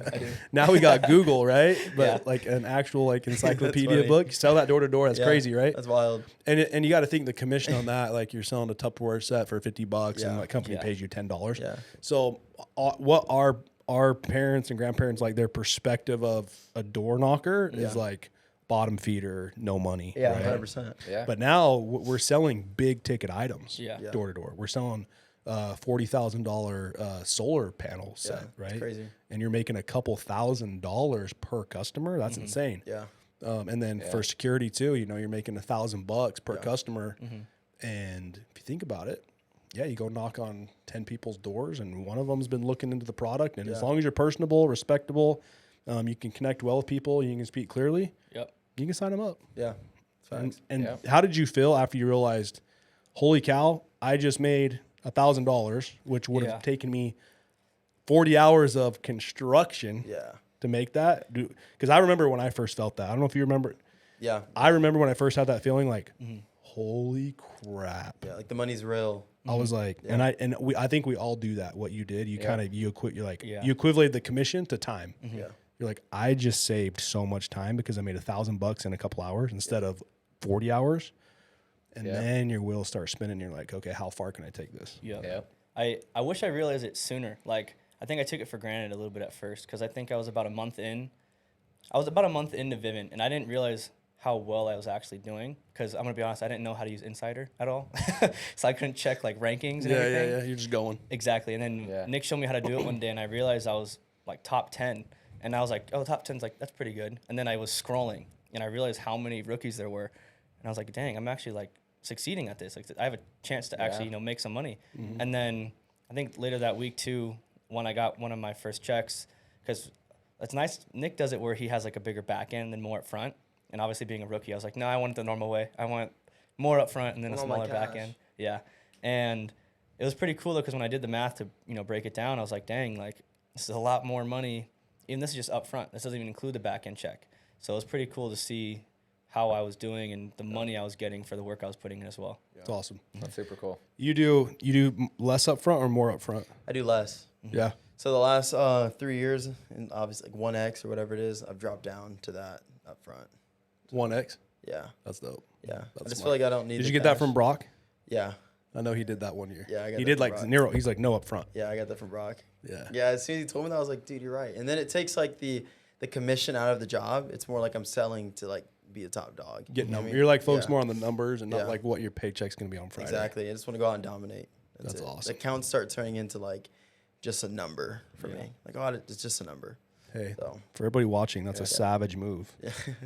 Now we got Google, right? But Yeah. like an actual like encyclopedia funny. book, you sell that door to door. That's Yeah, crazy, right? That's wild. And you got to think the commission on that, like you're selling a Tupperware set for $50, and Yeah. like company Yeah. pays you $10. Yeah. So what our parents and grandparents, like their perspective of a door knocker is like bottom feeder, no money. Yeah, right? 100%. Yeah. But now we're selling big ticket items. Yeah. Yeah. Door to door. We're selling $40,000 solar panel set, right? It's crazy. And you're making a couple $1,000s per customer. That's insane. Yeah. And then for security too, you know, you're making $1,000 per customer. And if you think about it, you go knock on 10 people's doors, and one of them's been looking into the product. And as long as you're personable, respectable, you can connect well with people, you can speak clearly. Yep. You can sign them up. Yeah. Facts. And how did you feel after you realized, holy cow, I just made $1,000, which would have taken me 40 hours of construction to make that? Because I remember when I first felt that. I don't know if you remember. Yeah. I remember when I first had that feeling, like, holy crap. Yeah. Like the money's real. I was like, I think we all do that. What you did, you kind of you equivalated the commission to time. Yeah. You're like, I just saved so much time because I made $1,000 in a couple hours instead of 40 hours. And then your wheels start spinning. You're like, okay, how far can I take this? Yeah. I wish I realized it sooner. Like, I think I took it for granted a little bit at first because I think I was about a month in. I was about a month into Vivint, and I didn't realize how well I was actually doing because I'm going to be honest, I didn't know how to use Insider at all. So I couldn't check, like, rankings and everything. Yeah. You're just going. Exactly. And then Nick showed me how to do it one day, and I realized I was, like, top 10. And I was like, oh, top 10's, like, that's pretty good. And then I was scrolling, and I realized how many rookies there were. And I was like, dang, I'm actually, like, succeeding at this. Like, I have a chance to actually, you know, make some money. And then I think later that week too, when I got one of my first checks, because it's nice. Nick does it where he has like a bigger back end and more up front. And obviously being a rookie, I was like, no, I want it the normal way. I want more up front and then a smaller back end. Yeah. And it was pretty cool though, because when I did the math to, you know, break it down, I was like, dang, like this is a lot more money. Even this is just up front. This doesn't even include the back end check. So it was pretty cool to see how I was doing and the money I was getting for the work I was putting in as well. It's awesome. That's super cool. You do less up front or more up front? I do less. Yeah. So the last 3 years, and obviously like 1X or whatever it is, I've dropped down to that up front. 1X? Yeah. That's dope. Yeah. I just smart. feel like I don't need Did the you get that cash. from Brock? Yeah. I know he did that one year. Yeah, I got he that did from like Brock. Nero. He's like no up front. Yeah, I got that from Brock. Yeah. Yeah, as soon as he told me that, I was like, dude, you're right. And then it takes like the commission out of the job. It's more like I'm selling to like be a top dog. Get You know what I mean? You're like focused Yeah. more on the numbers and not Yeah. like what your paycheck's gonna be on Friday. Exactly. I just want to go out and dominate. That's it. awesome. The accounts start turning into like just a number for me. Like, oh, it's just a number. Hey, So for everybody watching, that's a savage move.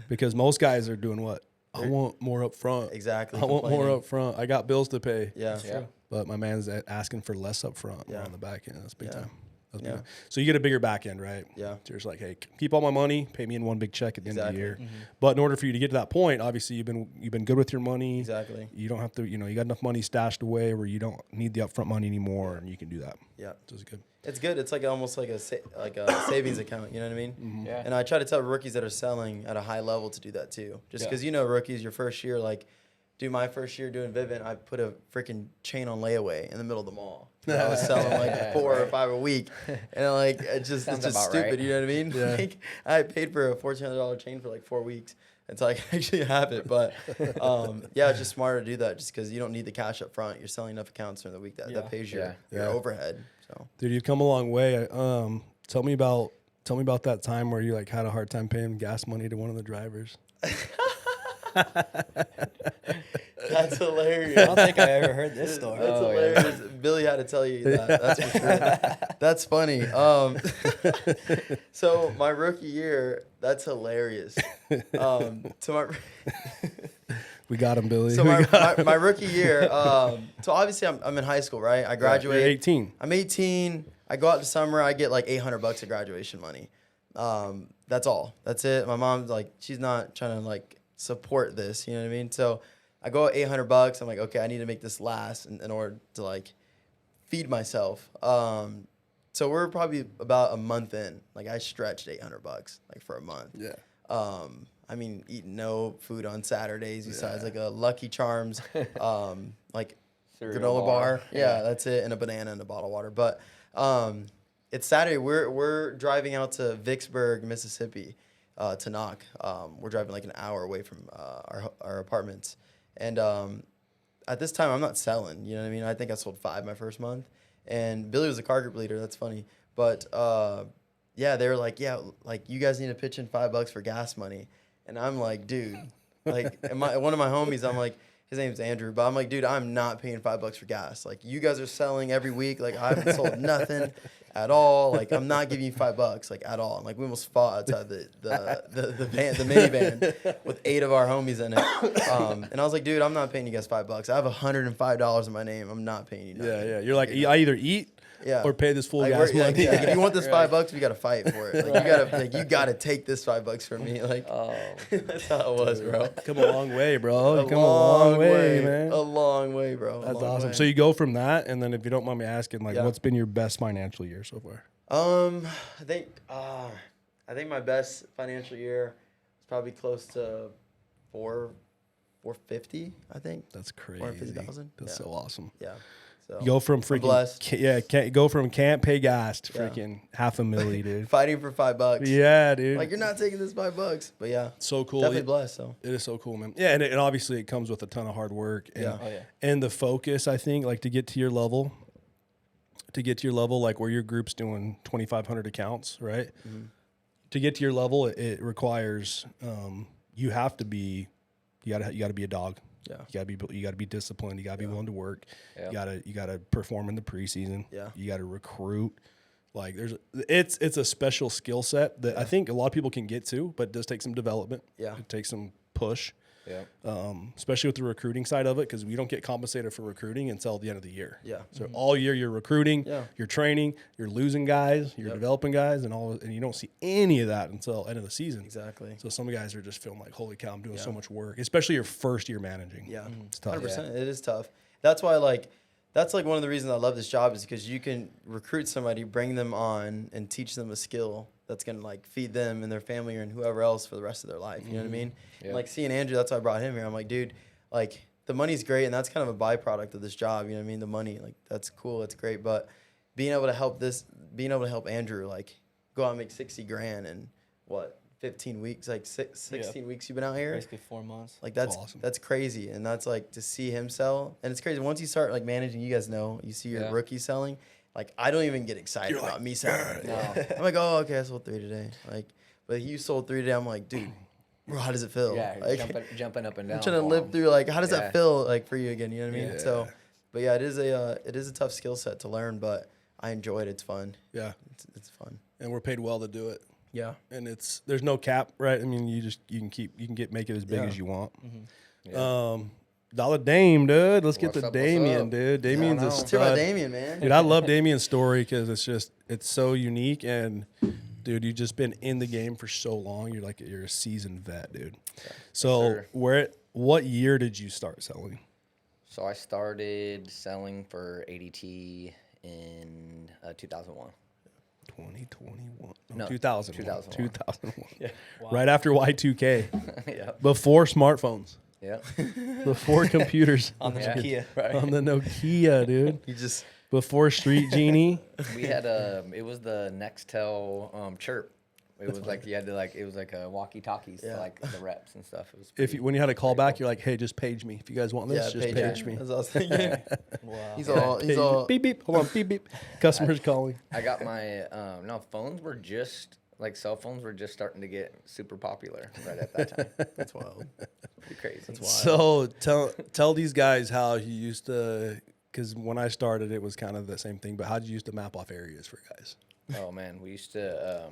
Because most guys are doing what? I want more up front. exactly. I want more complaining. up front. I got bills to pay. Yeah. But my man's asking for less up front Yeah. on the back end. That's big Yeah. time. That's big Yeah. time. So you get a bigger back end, right? Yeah. So you're just like, hey, keep all my money, pay me in one big check at the end of the Exactly. year. But in order for you to get to that point, obviously you've been good with your money. Exactly. You don't have to, you got enough money stashed away where you don't need the upfront money anymore, and you can do that. Yeah. So it's good. It's good. It's like almost like a savings account. You know what I mean? Mm-hmm. Yeah. And I try to tell rookies that are selling at a high level to do that too. Just because rookies, your first year, like, dude, my first year doing Vivint, I put a freaking chain on layaway in the middle of the mall. I was selling like 4 or 5 a week, and like it's just stupid. Right. You know what I mean? Yeah. Like I paid for a $1,400 chain for like 4 weeks until I can actually have it. But it's just smarter to do that just because you don't need the cash up front. You're selling enough accounts during the week that pays your overhead. So Dude, you've come a long way. Tell me about that time where you like had a hard time paying gas money to one of the drivers. that's hilarious. I don't think I ever heard this story. That's hilarious. Billy had to tell you that. That's for sure. That's funny. So my rookie year, that's hilarious. We got him, Billy. So my rookie year. So obviously I'm in high school, right? I graduate. You're 18. I'm 18. I go out to summer. I get like $800 of graduation money. That's all. That's it. My mom's like, she's not trying to like support this. You know what I mean? So I go at $800. I'm like, okay, I need to make this last in order to like feed myself. So we're probably about a month in. Like I stretched $800 like for a month. Yeah. I mean, eating no food on Saturdays besides like a Lucky Charms, like Cereal granola bar. Yeah, that's it, and a banana and a bottle of water. But it's Saturday. We're driving out to Vicksburg, Mississippi, to knock. We're driving like an hour away from our apartments, and at this time I'm not selling. You know what I mean? I think I sold 5 my first month, and Billy was a car group leader. That's funny, but they were like, like you guys need to pitch in $5 for gas money. And I'm like, dude, like, one of my homies, I'm like, his name's Andrew, but I'm like, dude, I'm not paying $5 for gas. Like, you guys are selling every week. Like, I haven't sold nothing at all. Like, I'm not giving you $5, like, at all. And, like, we almost fought outside the van, the minivan with 8 of our homies in it. And I was like, dude, I'm not paying you guys $5. I have $105 in my name. I'm not paying you nothing. Yeah. You're like, I either eat or pay this full like gas money. like, if you want this $5, we gotta fight for it. Like you gotta take this $5 from me. Like that's how it was, bro. Come a long way, bro. You come a long way, man. A long way, bro. That's awesome. So you go from that, and then if you don't mind me asking, like, what's been your best financial year so far? I think my best financial year is probably close to 450. I think That's crazy. 450,000. That's so awesome. Yeah. So You go from freaking go from can't pay gas to Yeah. freaking $500,000, dude. fighting for $5. Yeah, dude. Like you're not taking this $5, but yeah, So cool. definitely blessed. So It is so cool, man. Yeah, and obviously it comes with a ton of hard work. And, Yeah. Oh, yeah. and the focus, I think, like to get to your level, like where your group's doing 2,500 accounts, right? Mm-hmm. To get to your level, it requires you got to be a dog. Yeah. You gotta be disciplined. You gotta be willing to work. Yeah. You gotta perform in the preseason. Yeah. You gotta recruit. Like it's a special skill set that I think a lot of people can get to, but it does take some development. Yeah. It takes some push. Yeah. Especially with the recruiting side of it, because we don't get compensated for recruiting until the end of the year. Yeah. So all year you're recruiting, Yeah. you're training, you're losing guys, you're developing guys, and you don't see any of that until end of the season. exactly. So some guys are just feeling like, holy cow, I'm doing so much work, especially your first year managing. Yeah, It's tough. 100%. It is tough. That's why, that's one of the reasons I love this job is because you can recruit somebody, bring them on, and teach them a skill that's gonna feed them and their family and whoever else for the rest of their life. You know what I mean? Yeah. And, seeing Andrew, that's why I brought him here. I'm like, dude, the money's great, and that's kind of a byproduct of this job. You know what I mean? The money, that's cool, that's great, but being able to help Andrew, go out and make 60 grand in 15 weeks, 16 weeks you've been out here. Basically 4 months. That's awesome. That's crazy, and that's to see him sell, and it's crazy once you start managing. You guys know, you see your rookie selling. I don't even get excited about me selling. No. I'm like, oh, okay, I sold 3 today. But you sold 3 today. I'm like, dude, bro, how does it feel? Yeah, jumping up and down. I'm trying to live through how does that feel for you again? You know what I mean? Yeah. So, but yeah, it is a tough skill set to learn, but I enjoy it. It's fun. Yeah. It's fun. And we're paid well to do it. Yeah. And there's no cap, right? I mean, you can make it as big as you want. Dollar Dame, dude. Let's get What's to up, Damien, what's up? dude. Damien's a Let's talk about stud. Damien, man. Dude, I love Damien's story because it's so unique, and dude, you've just been in the game for so long. You're a seasoned vet, dude. So what year did you start selling? So I started selling for ADT in 2001. 2021. No, 2001. 2001. 2001. Yeah. Wow. Right after Y2K. Yeah. Before smartphones. Yeah. Before computers. On the Nokia. Right. On the Nokia, dude. You just Before Street Genie. We had it was the Nextel chirp. It was like you had to it was like a walkie-talkies to like the reps and stuff. It was When you had a call back, you're like, hey, just page me. If you guys want this, yeah, just page me. That's what I was thinking. Wow. He's Page all me. Beep, beep. Hold on. Beep, beep. Customer's calling. I got my no phones were just cell phones were just starting to get super popular right at that time. That's wild. Pretty crazy. That's So tell these guys how you used to, because when I started, it was kind of the same thing, but how did you used to map off areas for guys? Oh man, we used to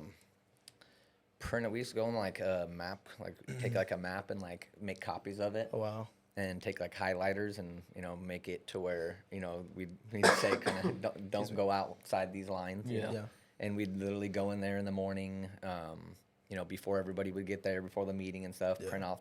print it. We used to go on like a map, like take like a map and like make copies of it. Oh wow. And take like highlighters and make it to where we'd say kind of don't go outside these lines. You know? Yeah. And we'd literally go in there in the morning, before everybody would get there, before the meeting and stuff. Print off,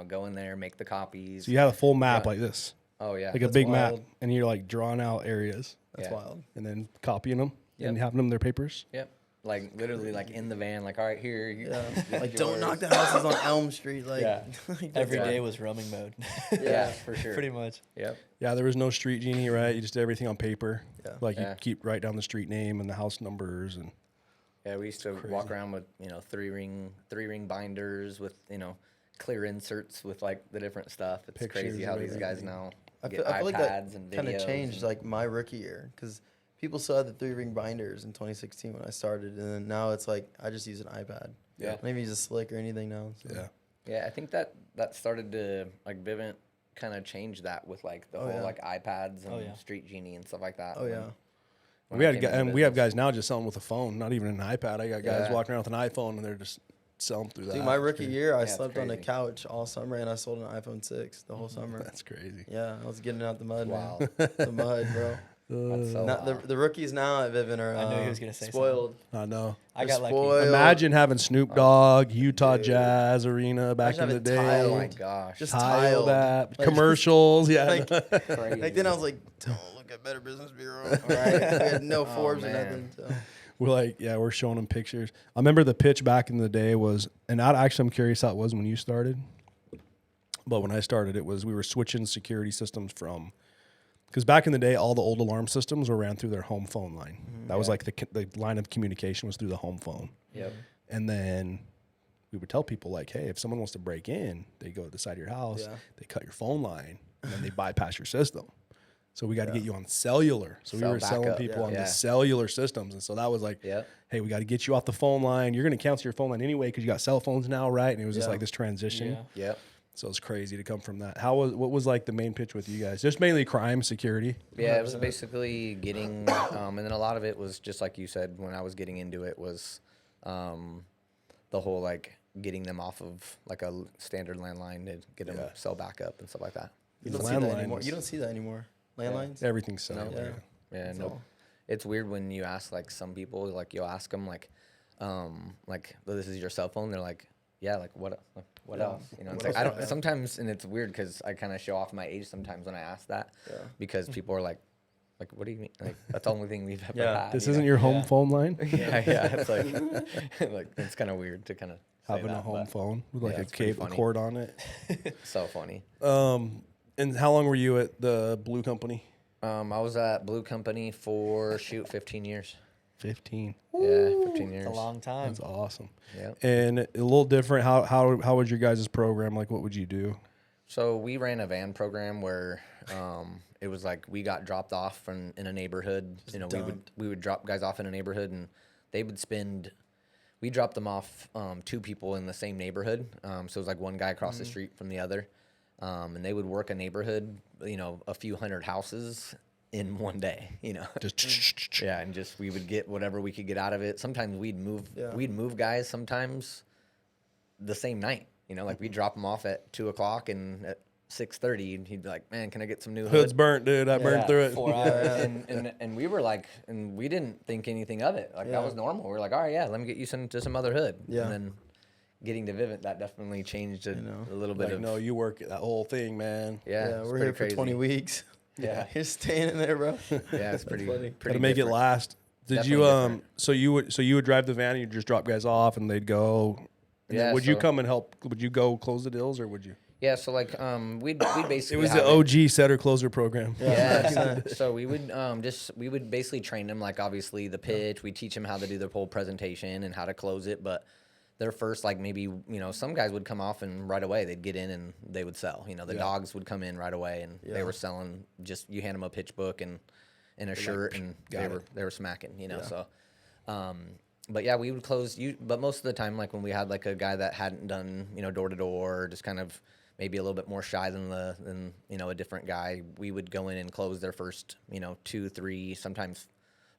go in there, make the copies. So you had a full map like this, Oh yeah, like a big map, wild. and you're like drawing out areas That's Yeah. wild. and then copying them and Yep. having them their papers. Yep. Like literally, like in the van, like all right, here. Yeah. this Like is don't yours. knock the houses on Elm Street. Like, Yeah. like, Every Yeah. day was roaming mode. Yeah, for sure. Pretty much. Yep. Yeah, there was no Street Genie, right? You just did everything on paper. Yeah. Like Yeah. you keep write down the street name and the house numbers and. Yeah, we used to walk around with three ring binders with clear inserts with like the different stuff. It's Pictures crazy how of these guys everything. now I get feel like that iPads and videos. kind of changed and- like my rookie year because people still had the 3-ring binders in 2016 when I started, and then now it's like I just use an iPad. Yeah. I don't even use a Slick or anything now. So. Yeah. Yeah, I think that started to like Vivint kind of changed that with like the Oh, whole yeah. like iPads and Oh, yeah. Street Genie and stuff like that. Oh yeah. We I had came into and we have business. guys now just selling with a phone, not even an iPad. I got guys Yeah. walking around with an iPhone and they're just selling through that. Dude, my rookie year, I it's slept on the crazy. couch all summer, and I sold an iPhone 6 the whole summer. That's crazy. Yeah, I was getting out the mud, Wow. man. The mud, bro. That's so Not, the rookies now at Vivint are I knew he was gonna say spoiled. I know. I They're got lucky. spoiled. Imagine having Snoop Dogg, Utah Dude. Jazz Arena back in Imagine the having day. Oh tile. my gosh. Just Tile tiled. that Like- commercials, yeah. Like, crazy. like then I was like, don't look at Better Business Bureau. All right, we had no Forbes or man. nothing. So. We're like, yeah, we're showing them pictures. I remember the pitch back in the day was, and I'm curious how it was when you started. But when I started, it was we were switching security systems from, because back in the day, all the old alarm systems were ran through their home phone line. That was like the line of communication was through the home phone. Yep. And then we would tell people like, hey, if someone wants to break in, they go to the side of your house, Yeah. they cut your phone line, and then they bypass your system. So we got to get you on cellular. So we Cell were selling backup, people on yeah. the cellular systems. And so that was like, Yep. hey, we got to get you off the phone line. You're going to cancel your phone line anyway because you got cell phones now, right? And it was just Yeah. like this transition. Yeah. Yep. So it's crazy to come from that. What was like the main pitch with you guys? Just mainly crime, security. Yeah, it was basically getting, and then a lot of it was just like you said when I was getting into it was the whole like getting them off of like a standard landline to get them cell backup and stuff like that. You don't The see that landline anymore. was- You don't see that anymore. Landlines. Everything's cell. No. Yeah. Yeah, That's no. all. It's weird when you ask like some people, like you'll ask them like, this is your cell phone. They're like, yeah, like what Yeah. else? You know, it's What like, I else? don't sometimes, and it's weird because I kind of show off my age sometimes when I ask that Yeah. because people are like, what do you mean? Like that's the only thing we've ever Yeah. had. This you isn't know? your home Yeah. phone line? Yeah. It's like, like it's kind of weird to kind of Having a home phone with like yeah, a it's pretty cable funny. cord on it. So funny. And how long were you at the Blue Company? I was at Blue Company for 15 years. 15. Yeah, 15 years. It's a long time. That's awesome. Yeah. And a little different. How was your guys' program? Like, what would you do? So we ran a van program where it was like we got dropped off in a neighborhood. We would drop guys off in a neighborhood, and they would spend. We dropped them off 2 people in the same neighborhood. So it was like one guy across the street from the other, and they would work a neighborhood. A few hundred houses in one day. Just Yeah, and just we would get whatever we could get out of it. Sometimes we'd move guys sometimes the same night. Like we'd drop them off at 2:00 and at 6:30 and he'd be like, "Man, can I get some new hood's hood?" burnt, dude. I burned through it. 4 hours. and we were like, and we didn't think anything of it. Like that was normal. We were like, "All right, yeah, let me get you some other hood." Yeah. And then getting to Vivint, that definitely changed a little bit Like, of no, you work that whole thing, man. yeah. Yeah, it's we're pretty here for crazy. 20 weeks. Yeah. You're staying in there, bro. Yeah, it's pretty funny. pretty Gotta make it different. last. Did Definitely you different. so you would drive the van and you'd just drop guys off and they'd go? And then Yeah, would you so- come and help? Would you go close the deals or would you? Yeah, so like we'd basically It was have the OG setter closer program. Yeah, so we would we would basically train them, like obviously the pitch. We teach them how to do their whole presentation and how to close it. But their first, like maybe some guys would come off and right away they'd get in and they would sell. The dogs would come in right away and they were selling. Just you hand them a pitch book and a shirt and they were smacking. So. But yeah, we would close you. But most of the time, like when we had like a guy that hadn't done door to door, just kind of maybe a little bit more shy than a different guy, we would go in and close their first 2, 3, sometimes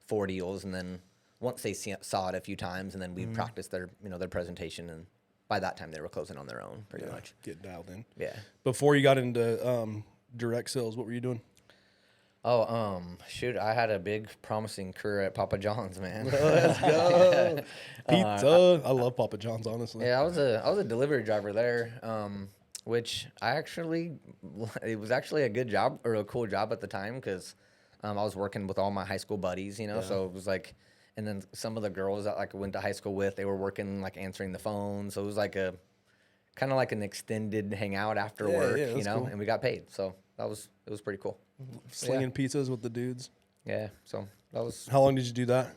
4 deals, and then once they saw it a few times, and then we'd practice their their presentation, and by that time they were closing on their own pretty much. Get dialed in. Yeah. Before you got into direct sales, what were you doing? Oh, shoot! I had a big promising career at Papa John's, man. Let's go. Pizza. I love Papa John's, honestly. Yeah, I was a delivery driver there, which it was actually a good job or a cool job at the time because I was working with all my high school buddies, so it was like, and then some of the girls that like I went to high school with, they were working like answering the phone, so it was like a kind of like an extended hangout after work, cool. and we got paid, so it was pretty cool. Slinging pizzas with the dudes. Yeah, so that was. How long did you do that?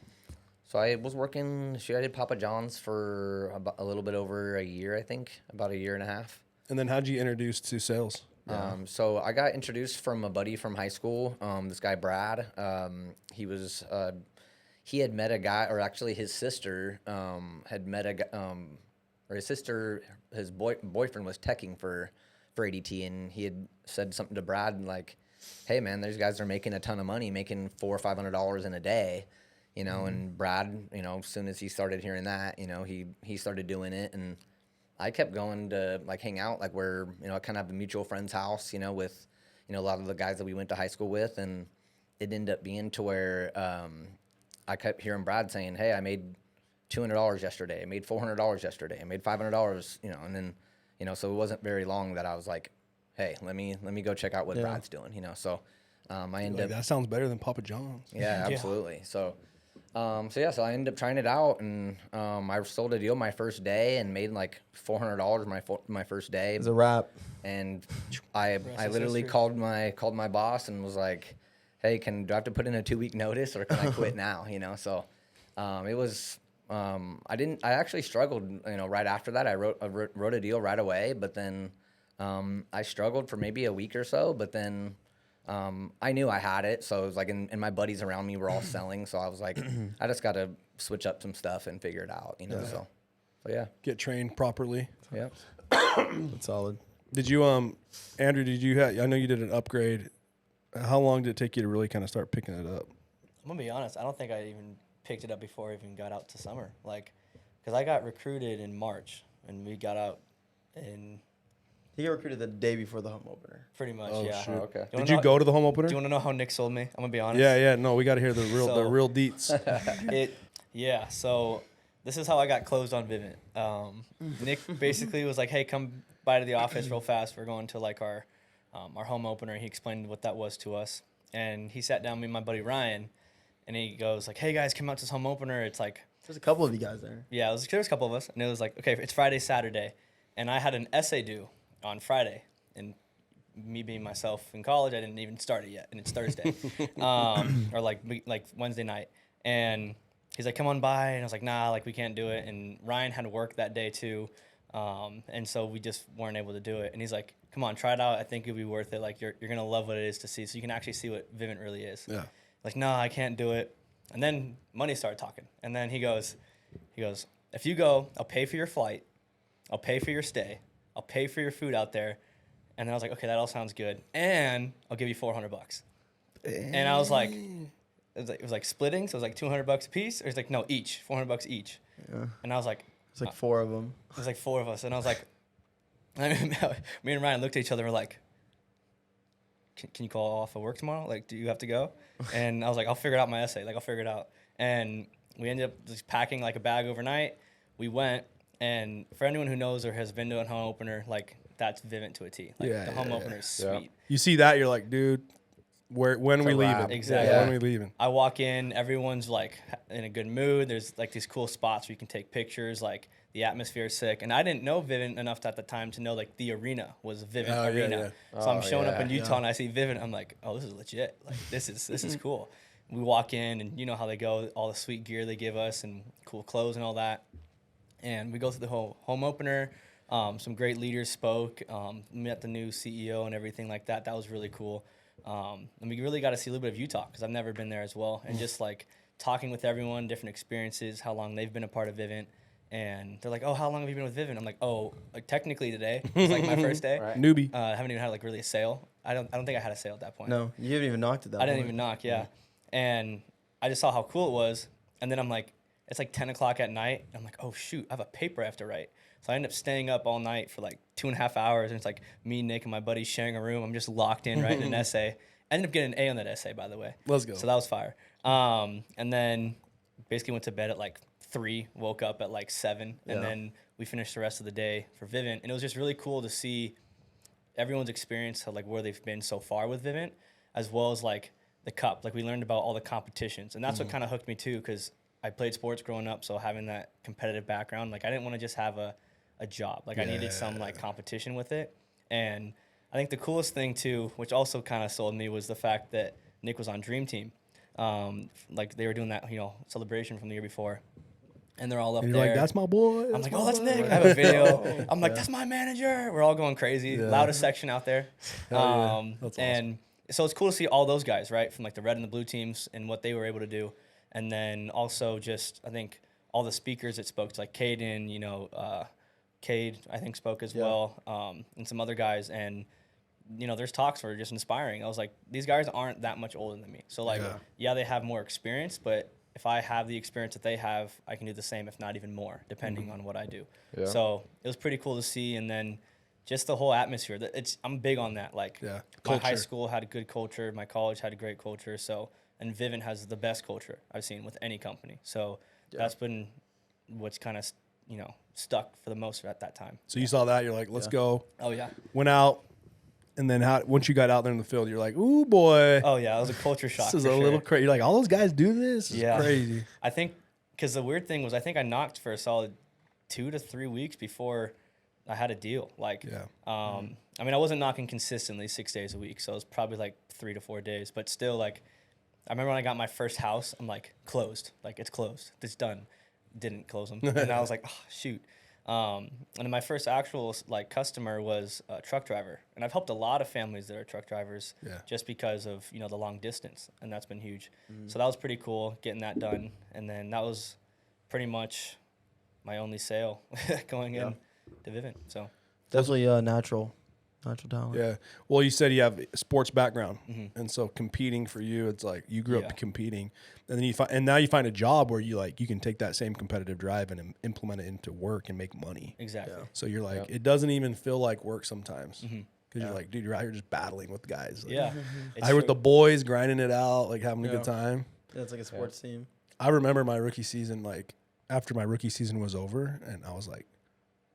So I was working. I did Papa John's for about a little bit over a year, I think, about a year and a half. And then how'd you introduce to sales? So I got introduced from a buddy from high school. This guy Brad. He had met a guy, or actually his sister had met a guy, or his sister, his boyfriend was teching for ADT, and he had said something to Brad like, "Hey man, these guys are making a ton of money, making $400 or $500 in a day." And Brad, as soon as he started hearing that, he started doing it, and I kept going to like hang out, like where, I kind of have a mutual friend's house, with, a lot of the guys that we went to high school with, and it ended up being to where I kept hearing Brad saying, "Hey, I made $200 yesterday, I made $400 yesterday, I made $500, and then, so it wasn't very long that I was like, hey, let me go check out what Brad's doing, so I ended up. That sounds better than Papa John's. Yeah, absolutely. So I ended up trying it out, and I sold a deal my first day and made like $400 my first day. It's a wrap. And I literally called my boss and was like, "Hey, do I have to put in a 2-week notice or can I quit now?" So it was. I actually struggled. Right after that, I wrote a deal right away, but then I struggled for maybe a week or so, but then. I knew I had it, so it was like, and my buddies around me were all selling, so I was like, I just got to switch up some stuff and figure it out, So yeah. Get trained properly. Yeah. That's solid. Did you, Andrew? I know you did an upgrade. How long did it take you to really kind of start picking it up? I'm gonna be honest. I don't think I even picked it up before I even got out to summer. Because I got recruited in March, and we got out in. He got recruited the day before the home opener. Pretty much, Oh, yeah. shoot. Oh, okay. Did you go to the home opener? Do you want to know how Nick sold me? I'm gonna be honest. Yeah. No, we got to hear the real deets. So this is how I got closed on Vivint. Nick basically was like, "Hey, come by to the office real fast. We're going to like our home opener." He explained what that was to us, and he sat down with me and my buddy Ryan, and he goes like, "Hey guys, come out to this home opener." It's like, there's a couple of you guys there. yeah, there was a couple of us, and it was like, okay, it's Friday, Saturday, and I had an essay due on Friday, and me being myself in college, I didn't even start it yet, and it's Thursday, or like Wednesday night, and he's like, "Come on by," and I was like, "Nah, like we can't do it," and Ryan had to work that day too, and so we just weren't able to do it, and he's like, "Come on, try it out. I think it'll be worth it. Like you're gonna love what it is to see, so you can actually see what Vivint really is." Yeah. Like, "No, I can't do it," and then money started talking, and then he goes, "If you go, I'll pay for your flight, I'll pay for your stay, I'll pay for your food out there." And then I was like, "Okay, that all sounds good. And I'll give you $400. And I was like, it was like splitting. So it was like $200 a piece. Or it's like, no, each, $400 each. Yeah. And I was like, It's like 4 of them. it was like 4 of us. And I was like, me and Ryan looked at each other and were like, can you call off of work tomorrow? Like, do you have to go? And I was like, I'll figure it out my essay. Like, I'll figure it out. And we ended up just packing like a bag overnight. We went, and for anyone who knows or has been to a home opener, like, that's Vivint to a T. Like, the home opener is sweet. You see that, you're like, dude, when we leaving? wrap. Exactly. Yeah, when we leaving? I walk in, everyone's like in a good mood. There's like these cool spots where you can take pictures. Like the atmosphere is sick. And I didn't know Vivint enough at the time to know like the arena was Vivint Oh, yeah, Arena. yeah. So I'm showing up in yeah. Utah and I see Vivint. I'm like, oh, this is legit. Like this is cool. We walk in and you know how they go, all the sweet gear they give us and cool clothes and all that. And we go through the whole home opener. Some great leaders spoke. Met the new CEO and everything like that. That was really cool. And we really got to see a little bit of Utah because I've never been there as well. And just like talking with everyone, different experiences, how long they've been a part of Vivint. And they're like, oh, how long have you been with Vivint? I'm like, oh, like technically today. It's like my first day. Right. Newbie. I haven't even had like really a sale. I don't think I had a sale at that point. No, you haven't even knocked at that I didn't point. even knock, yeah. And I just saw how cool it was. And then I'm like, it's like 10 o'clock at night. And I'm like, oh, shoot, I have a paper I have to write. So I ended up staying up all night for like 2.5 hours. And it's like me, Nick, and my buddies sharing a room. I'm just locked in writing an essay. I ended up getting an A on that essay, by the way. Let's go. So that was fire. And then basically went to bed at like 3, woke up at like 7. Yeah. And then we finished the rest of the day for Vivint. And it was just really cool to see everyone's experience of like where they've been so far with Vivint, as well as like the cup. Like we learned about all the competitions. And that's what kind of hooked me too, because I played sports growing up. So having that competitive background, like I didn't want to just have a job. Like I needed some like competition with it. And I think the coolest thing too, which also kind of sold me, was the fact that Nick was on Dream Team. Like they were doing that, celebration from the year before. And they're all up And there. you're like, that's my boy. I'm like, my oh, that's boy." Nick. I have a video. I'm like, that's my manager. We're all going crazy. Loudest section out there. Hell yeah. That's awesome. And so it's cool to see all those guys, right, from like the red and the blue teams and what they were able to do. And then also just, I think, all the speakers that spoke, like Caden, Cade, I think, spoke as well, and some other guys. And, there's talks were just inspiring. I was like, these guys aren't that much older than me. So, like, yeah, they have more experience, but if I have the experience that they have, I can do the same, if not even more, depending on what I do. Yeah. So it was pretty cool to see. And then just the whole atmosphere. I'm big on that. Like, my high school had a good culture. My college had a great culture. So, and Vivint has the best culture I've seen with any company. So that's been what's kind of, stuck for the most at that time. So you saw that, you're like, let's go. Oh, yeah. Went out, and then once you got out there in the field, you're like, ooh, boy. Oh, yeah. It was a culture shock. This is a little crazy. You're like, all those guys do this? It's Yeah. crazy. I think, because the weird thing was, I think I knocked for a solid 2 to 3 weeks before I had a deal. Like, I wasn't knocking consistently 6 days a week, so it was probably like 3 to 4 days. But still, like, I remember when I got my first house, I'm like, closed. Like, it's closed. It's done. Didn't close them. And I was like, oh, shoot. And then my first actual like customer was a truck driver, and I've helped a lot of families that are truck drivers just because of the long distance, and that's been huge. So that was pretty cool getting that done, and then that was pretty much my only sale going in to Vivint. So Definitely natural talent. Yeah. Well, you said you have a sports background, and so competing for you, it's like you grew up competing, and then now you find a job where you can take that same competitive drive and implement it into work and make money. exactly. So you're like, it doesn't even feel like work sometimes because you're like, dude, you're out here just battling with guys. Like, It's I with true. the boys grinding it out, like having a good time. Yeah, it's like a sports team. I remember my rookie season, like after my rookie season was over, and I was like,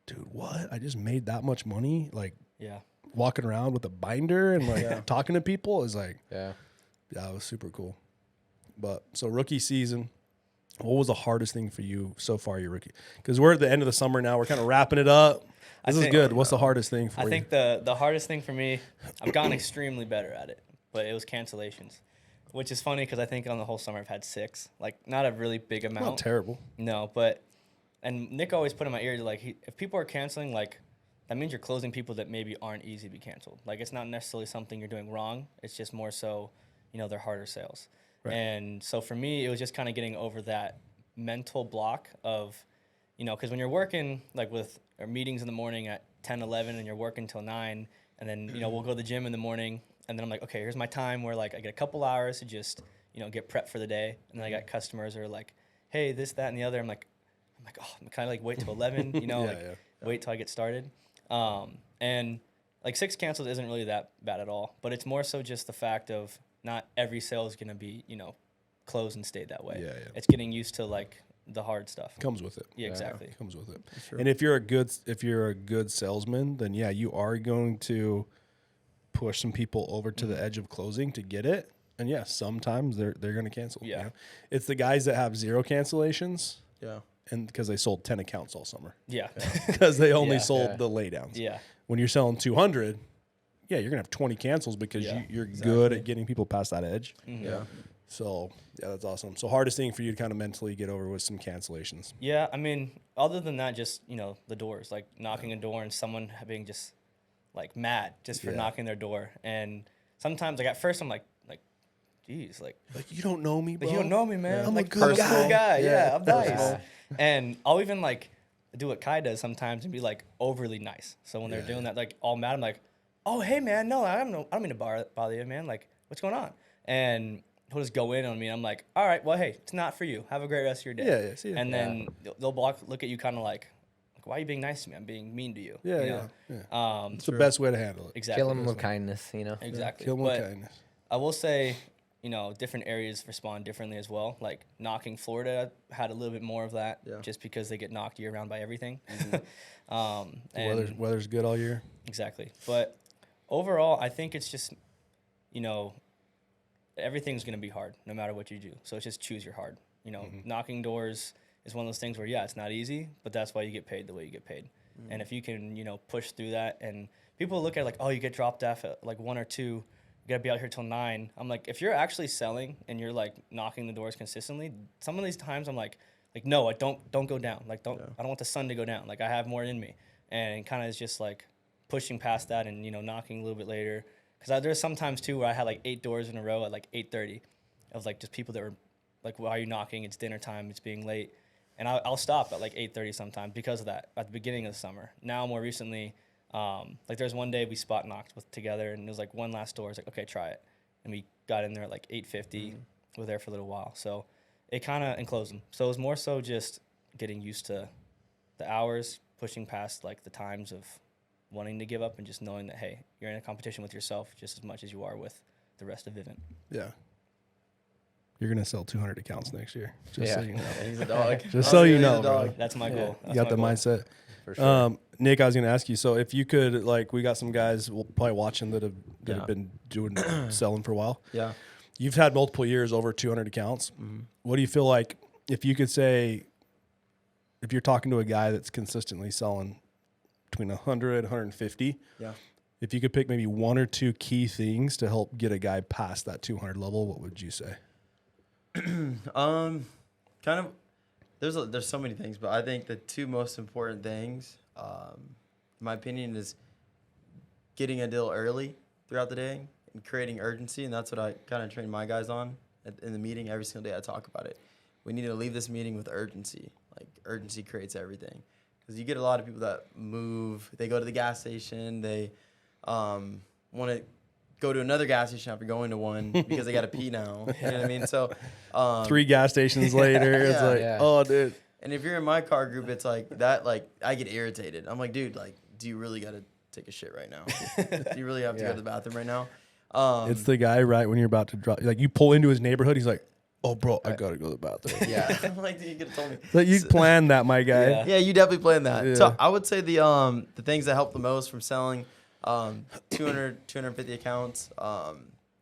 dude, what? I just made that much money, like walking around with a binder and like talking to people is like, yeah, it was super cool. But so rookie season, what was the hardest thing for you so far, your rookie? Because we're at the end of the summer now. We're kind of wrapping it up. This is good. What's the hardest thing for you? I think the hardest thing for me, I've gotten extremely better at it, but it was cancellations, which is funny because I think on the whole summer I've had 6, like not a really big amount. Not terrible. No, and Nick always put in my ear, like, if people are canceling, like, that means you're closing people that maybe aren't easy to be canceled. Like, it's not necessarily something you're doing wrong. It's just more so, they're harder sales. Right. And so for me, it was just kind of getting over that mental block of, because when you're working, like, with our meetings in the morning at 10, 11, and you're working till 9, and then, we'll go to the gym in the morning, and then I'm like, okay, here's my time where, like, I get a couple hours to just, get prepped for the day. And then I got customers who are like, hey, this, that, and the other. I'm like, oh, I'm kind of like, wait till 11, wait till I get started. And like 6 cancels isn't really that bad at all, but it's more so just the fact of not every sale is going to be, closed and stayed that way. It's getting used to like the hard stuff. Comes with it. Yeah, exactly. Comes with it. Sure. And if you're a good salesman, then you are going to push some people over to the edge of closing to get it. And yeah, sometimes they're going to cancel. Yeah. You know? It's the guys that have 0 cancellations. Yeah. And because they sold 10 accounts all summer. Yeah. Because they only Yeah. sold the laydowns. Yeah. When you're selling 200, yeah, you're going to have 20 cancels because Yeah, you're good at getting people past that edge. Yeah. So, yeah, that's awesome. So, hardest thing for you to kind of mentally get over was some cancellations. Yeah, I mean, other than that, just, you know, the doors, like knocking a door and someone being just like mad just for knocking their door. And sometimes, like at first I'm like, geez, like you don't know me, bro. you don't know me, man. I'm like, a good guy. Yeah, I'm nice. And I'll even like do what Kai does sometimes and be like overly nice. So when they're doing that, like all mad, I'm like, oh, hey, man, no, I don't mean to bother you, man. Like, what's going on? And he'll just go in on me. And I'm like, all right, well, hey, it's not for you. Have a great rest of your day. Yeah, see ya. And then they'll look at you kind of like, why are you being nice to me? I'm being mean to you. Yeah, you yeah. know? It's the best way to handle it. Exactly. Kill them with kindness, you know. Exactly. Kill them with But kindness. I will say, you know, different areas respond differently as well. Like knocking Florida had a little bit more of that just because they get knocked year round by everything. And Weather's good all year. exactly. But overall, I think it's just, you know, everything's going to be hard no matter what you do. So it's just choose your hard. You know, knocking doors is one of those things where, yeah, it's not easy, but that's why you get paid the way you get paid. And if you can, you know, push through that, and people look at it like, oh, you get dropped off at like 1 or 2, you got to be out here till 9. I'm like, if you're actually selling and you're like knocking the doors consistently, some of these times I'm like no, I don't go down. Like I don't want the sun to go down. Like I have more in me, and kind of is just like pushing past that and, you know, knocking a little bit later. Because there's sometimes too where I had like 8 doors in a row at like 8:30 of like just people that were like, why are you knocking? It's dinner time. It's being late. And I'll stop at like 8:30 sometimes because of that at the beginning of the summer. Now more recently, like there's one day we spot knocked together, and it was like one last door. It's like, okay, try it. And we got in there at like 8:50. We're there for a little while. So it kind of enclosed them. So it was more so just getting used to the hours, pushing past like the times of wanting to give up, and just knowing that, hey, you're in a competition with yourself just as much as you are with the rest of Vivint. Yeah. You're going to sell 200 accounts next year. Just so you know. He's a dog. Just so you He's a know, dog. bro. That's my goal. You got the mindset. For sure. Nick, I was going to ask you, so if you could, like, we got some guys probably watching that have been doing selling for a while. Yeah. You've had multiple years over 200 accounts. What do you feel like if you could say, if you're talking to a guy that's consistently selling between 100, 150, if you could pick maybe 1 or 2 key things to help get a guy past that 200 level, what would you say? Kind of, there's so many things, but I think the 2 most important things, in my opinion, is getting a deal early throughout the day and creating urgency. And that's what I kind of train my guys on in the meeting. Every single day I talk about it. We need to leave this meeting with urgency. Like, urgency creates everything. Because you get a lot of people that move, they go to the gas station, they want to go to another gas station after going to one because they got to pee now. You know what I mean? So 3 gas stations later, it's like, oh, dude. And if you're in my car group, it's like that. Like, I get irritated. I'm like, dude, like, do you really got to take a shit right now? Do you really have to go to the bathroom right now? It's the guy right when you're about to drop. Like, you pull into his neighborhood, he's like, oh, bro, I got to go to the bathroom. Yeah. I'm like, dude, you could have told me. Like, you planned that, my guy. Yeah, you definitely planned that. Yeah. So I would say the things that help the most from selling 200, 250 accounts,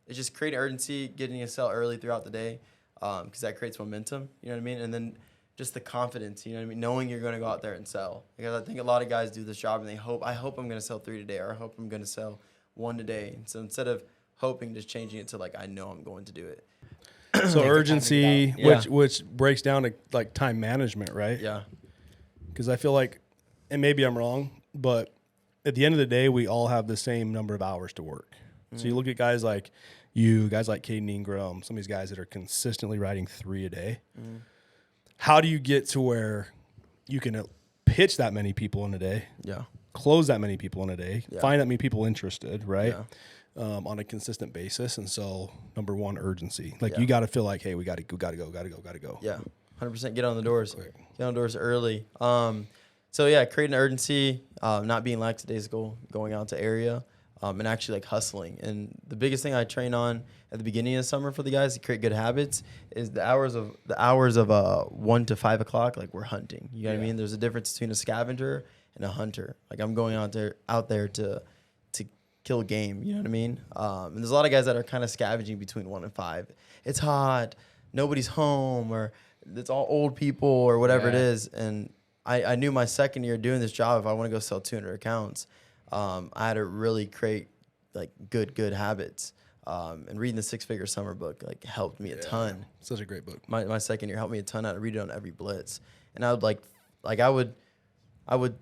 is just create urgency, getting you to sell early throughout the day, because that creates momentum, you know what I mean? And then just the confidence, you know what I mean? Knowing you're going to go out there and sell. Because I think a lot of guys do this job and I hope I'm going to sell 3 today, or I hope I'm going to sell 1 today. And so instead of hoping, just changing it to like, I know I'm going to do it. So urgency, Yeah. which breaks down to like time management, right? Yeah. Because I feel like, and maybe I'm wrong, but at the end of the day, we all have the same number of hours to work. So you look at guys like you, guys like Caden Ingram, some of these guys that are consistently writing 3 a day. How do you get to where you can pitch that many people in a day? Yeah. Close that many people in a day, find that many people interested, right? Yeah. On a consistent basis. And so, number 1, urgency. Like, you got to feel like, hey, we got to go. Yeah, 100%. Get on the doors. Get on the doors early. So yeah, creating urgency, not being lackadaisical, going out to area, and actually like hustling. And the biggest thing I train on at the beginning of summer for the guys to create good habits is the hours of 1 to 5 o'clock. Like, we're hunting. You know what I mean? There's a difference between a scavenger and a hunter. Like, I'm going out there to kill game. You know what I mean? And there's a lot of guys that are kind of scavenging between 1 and 5. It's hot, nobody's home, or it's all old people or whatever it is. And I knew my second year doing this job, if I want to go sell 200 accounts, I had to really create like good habits. And reading the 6-Figure Summer book like helped me a ton. Such a great book. My second year helped me a ton. I had to read it on every blitz, and I would I would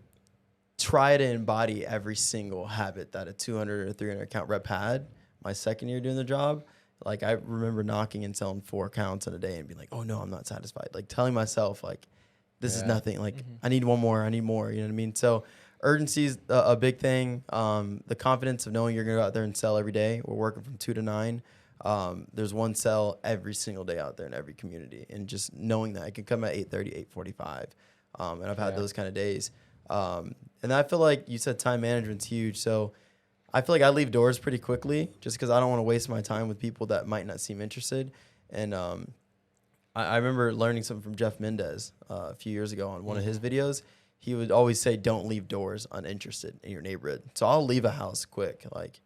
try to embody every single habit that a 200 or 300 account rep had. My second year doing the job, like I remember knocking and selling 4 accounts in a day and being like, oh no, I'm not satisfied. Like telling myself like, this is nothing. Like I need one more. I need more. You know what I mean? So urgency is a big thing. The confidence of knowing you're going to go out there and sell every day. We're working from 2 to 9. There's one sell every single day out there in every community. And just knowing that it can come at 8:30, 8:45. And I've had those kind of days. And I feel like you said time management's huge. So I feel like I leave doors pretty quickly just because I don't want to waste my time with people that might not seem interested. And I remember learning something from Jeff Mendez a few years ago on one of his videos. He would always say, don't leave doors uninterested in your neighborhood. So I'll leave a house quick. Like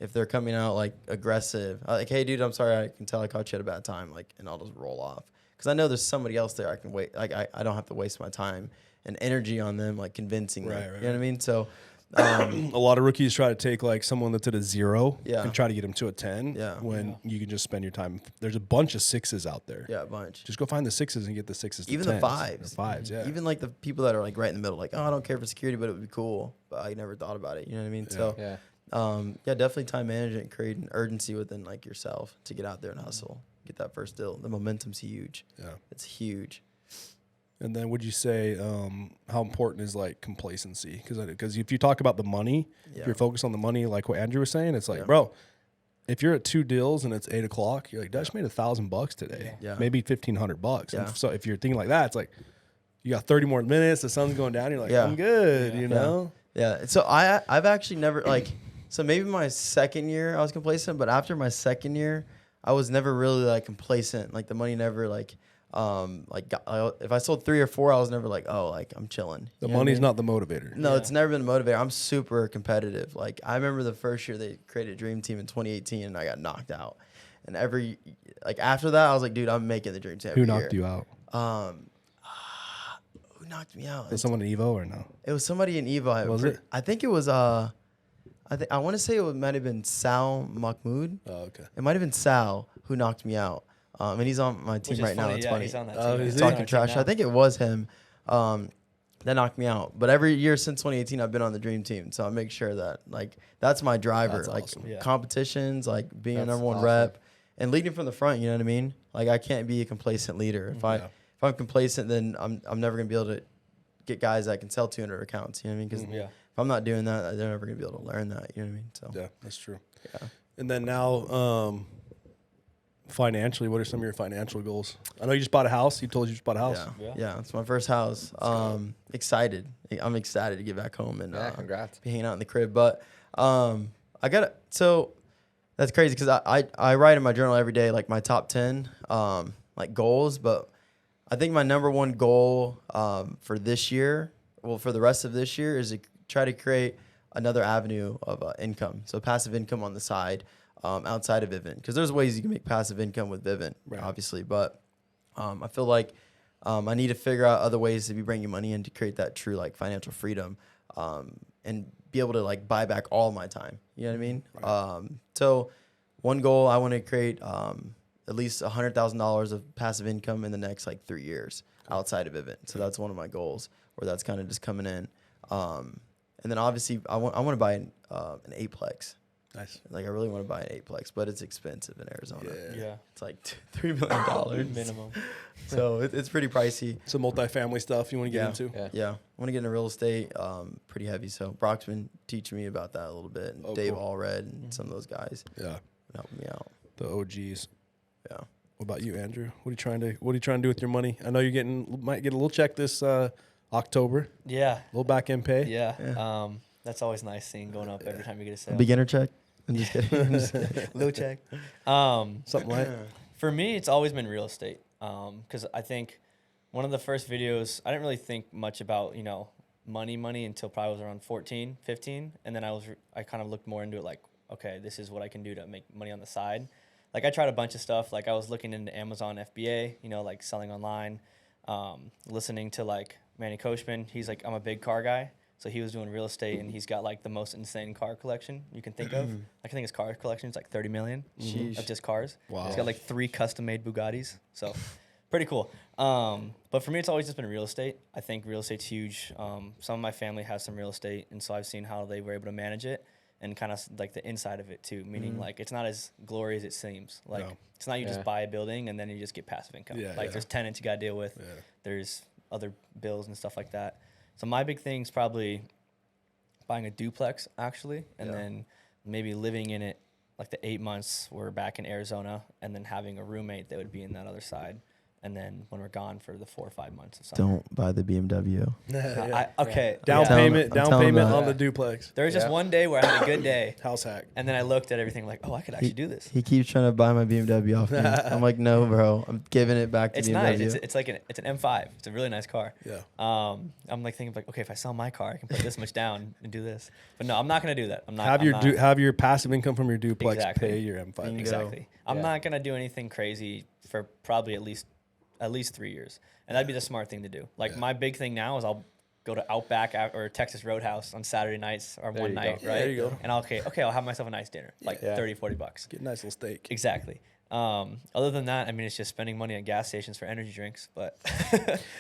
if they're coming out like aggressive, like, hey dude, I'm sorry, I can tell I caught you at a bad time. Like, and I'll just roll off. Cause I know there's somebody else there I can wait. Like I don't have to waste my time and energy on them, like convincing them. Right. You know what I mean? So A lot of rookies try to take like someone that's at a 0 Yeah. and try to get them to a 10 when you can just spend your time. There's a bunch of 6s out there. yeah, a bunch. Just go find the 6s and get the 6s to Even 10s. the 5s. The 5s, yeah. Even like the people that are like right in the middle, like, oh, I don't care for security, but it would be cool. But I never thought about it. You know what I mean? So definitely time management, creating urgency within like yourself to get out there and hustle. Get that first deal. The momentum's huge. Yeah. It's huge. And then would you say how important is like complacency? Because if you talk about the money, if you're focused on the money, like what Andrew was saying, it's like, bro, if you're at 2 deals and it's 8 o'clock, you're like, Dutch made $1,000 today. Yeah. Maybe $1,500. Yeah. And so if you're thinking like that, it's like you got 30 more minutes, the sun's going down, you're like, I'm good, you know? Yeah. So I've actually never like, so maybe my second year I was complacent, but after my second year, I was never really like complacent. Like the money never like if I sold 3 or 4, I was never like, oh, like I'm chilling. The money's not the motivator. No, it's never been a motivator. I'm super competitive. Like I remember the first year they created Dream Team in 2018 and I got knocked out. And after that, I was like, dude, I'm making the Dream Team every Who knocked you out? Who knocked me out? Was someone in Evo or no? It was somebody in Evo. Was it? I think it was I want to say it might have been Sal Mahmoud. Oh, okay. It might have been Sal who knocked me out. And he's on my team right now. It's funny. He's on that Oh, team. is He's he? on Talking our team trash. now. I think it was him that knocked me out. But every year since 2018, I've been on the Dream Team. So I make sure that like that's my driver. That's like awesome. Yeah. competitions, like being a That's number one awesome. rep and leading from the front. You know what I mean? Like I can't be a complacent leader. If I'm complacent, then I'm never gonna be able to get guys that can sell 200 accounts. You know what I mean? Because if I'm not doing that, they're never gonna be able to learn that. You know what I mean? So Yeah, that's true. yeah. And then now, financially, what are some of your financial goals? I know you just bought a house. You told you just bought a house. Yeah, it's my first house. Excited. I'm excited to get back home and congrats. be hanging out in the crib. But so that's crazy because I write in my journal every day like my top 10 like goals. But I think my number one goal for this year, well, for the rest of this year, is to try to create another avenue of income. So passive income on the side. Outside of Vivint, because there's ways you can make passive income with Vivint, obviously, but I feel like I need to figure out other ways to be bringing money in to create that true like financial freedom and be able to like buy back all my time. You know what I mean? Right. So one goal, I want to create at least $100,000 of passive income in the next like 3 years outside of Vivint. So that's one of my goals, where that's kind of just coming in. And then obviously I want to buy an eightplex. Nice. Like I really want to buy an eightplex, but it's expensive in Arizona. Yeah. It's like $3 million Minimum. So it's pretty pricey. Some multifamily stuff you want to get into? Yeah. I want to get into real estate. Pretty heavy. So Brock's been teaching me about that a little bit, and Dave cool. Allred and some of those guys Yeah. helping me out. The OGs. Yeah. What about you, Andrew? What are you trying to do with your money? I know might get a little check this October. Yeah. A little back end pay. Yeah. That's always nice seeing going up every time you get a sale. Beginner check? I'm just kidding. I'm just kidding. Little check. Something like. For me, it's always been real estate. Because I think one of the first videos, I didn't really think much about, money until probably was around 14, 15. And then I kind of looked more into it like, okay, this is what I can do to make money on the side. Like I tried a bunch of stuff. Like I was looking into Amazon FBA, you know, like selling online, listening to like Manny Kochman. He's like, I'm a big car guy. So he was doing real estate, and he's got like the most insane car collection you can think of. Like, I think his car collection is like 30 million of just cars. Wow. He's got like 3 custom-made Bugattis. So pretty cool. But for me, it's always just been real estate. I think real estate's huge. Some of my family has some real estate, and so I've seen how they were able to manage it and kind of like the inside of it too. Meaning like it's not as glory as it seems. Like it's not you just buy a building and then you just get passive income. There's tenants you got to deal with. Yeah. There's other bills and stuff like that. So my big thing is probably buying a duplex, actually, and then maybe living in it like the 8 months we're back in Arizona, and then having a roommate that would be in that other side. And then when we're gone for the 4 or 5 months of summer. Don't buy the BMW. Down payment on the duplex. There was just one day where I had a good day. House hack. And then I looked at everything like, oh, I could actually do this. He keeps trying to buy my BMW off me. I'm like, no, bro. I'm giving it back to it's BMW. Nice. It's like it's an M5. It's a really nice car. Yeah. I'm like thinking like, okay, if I sell my car, I can put this much down and do this. But no, I'm not gonna do that. I'm not. Have your passive income from your duplex pay your M5. Exactly. I'm not gonna do anything crazy for probably at least 3 years, and that'd be the smart thing to do. Like my big thing now is I'll go to Outback or Texas Roadhouse on Saturday nights or one night, right? There you go. And I'll have myself a nice dinner, like $30-$40. Get a nice little steak. Exactly. Other than that, I mean, it's just spending money on gas stations for energy drinks, but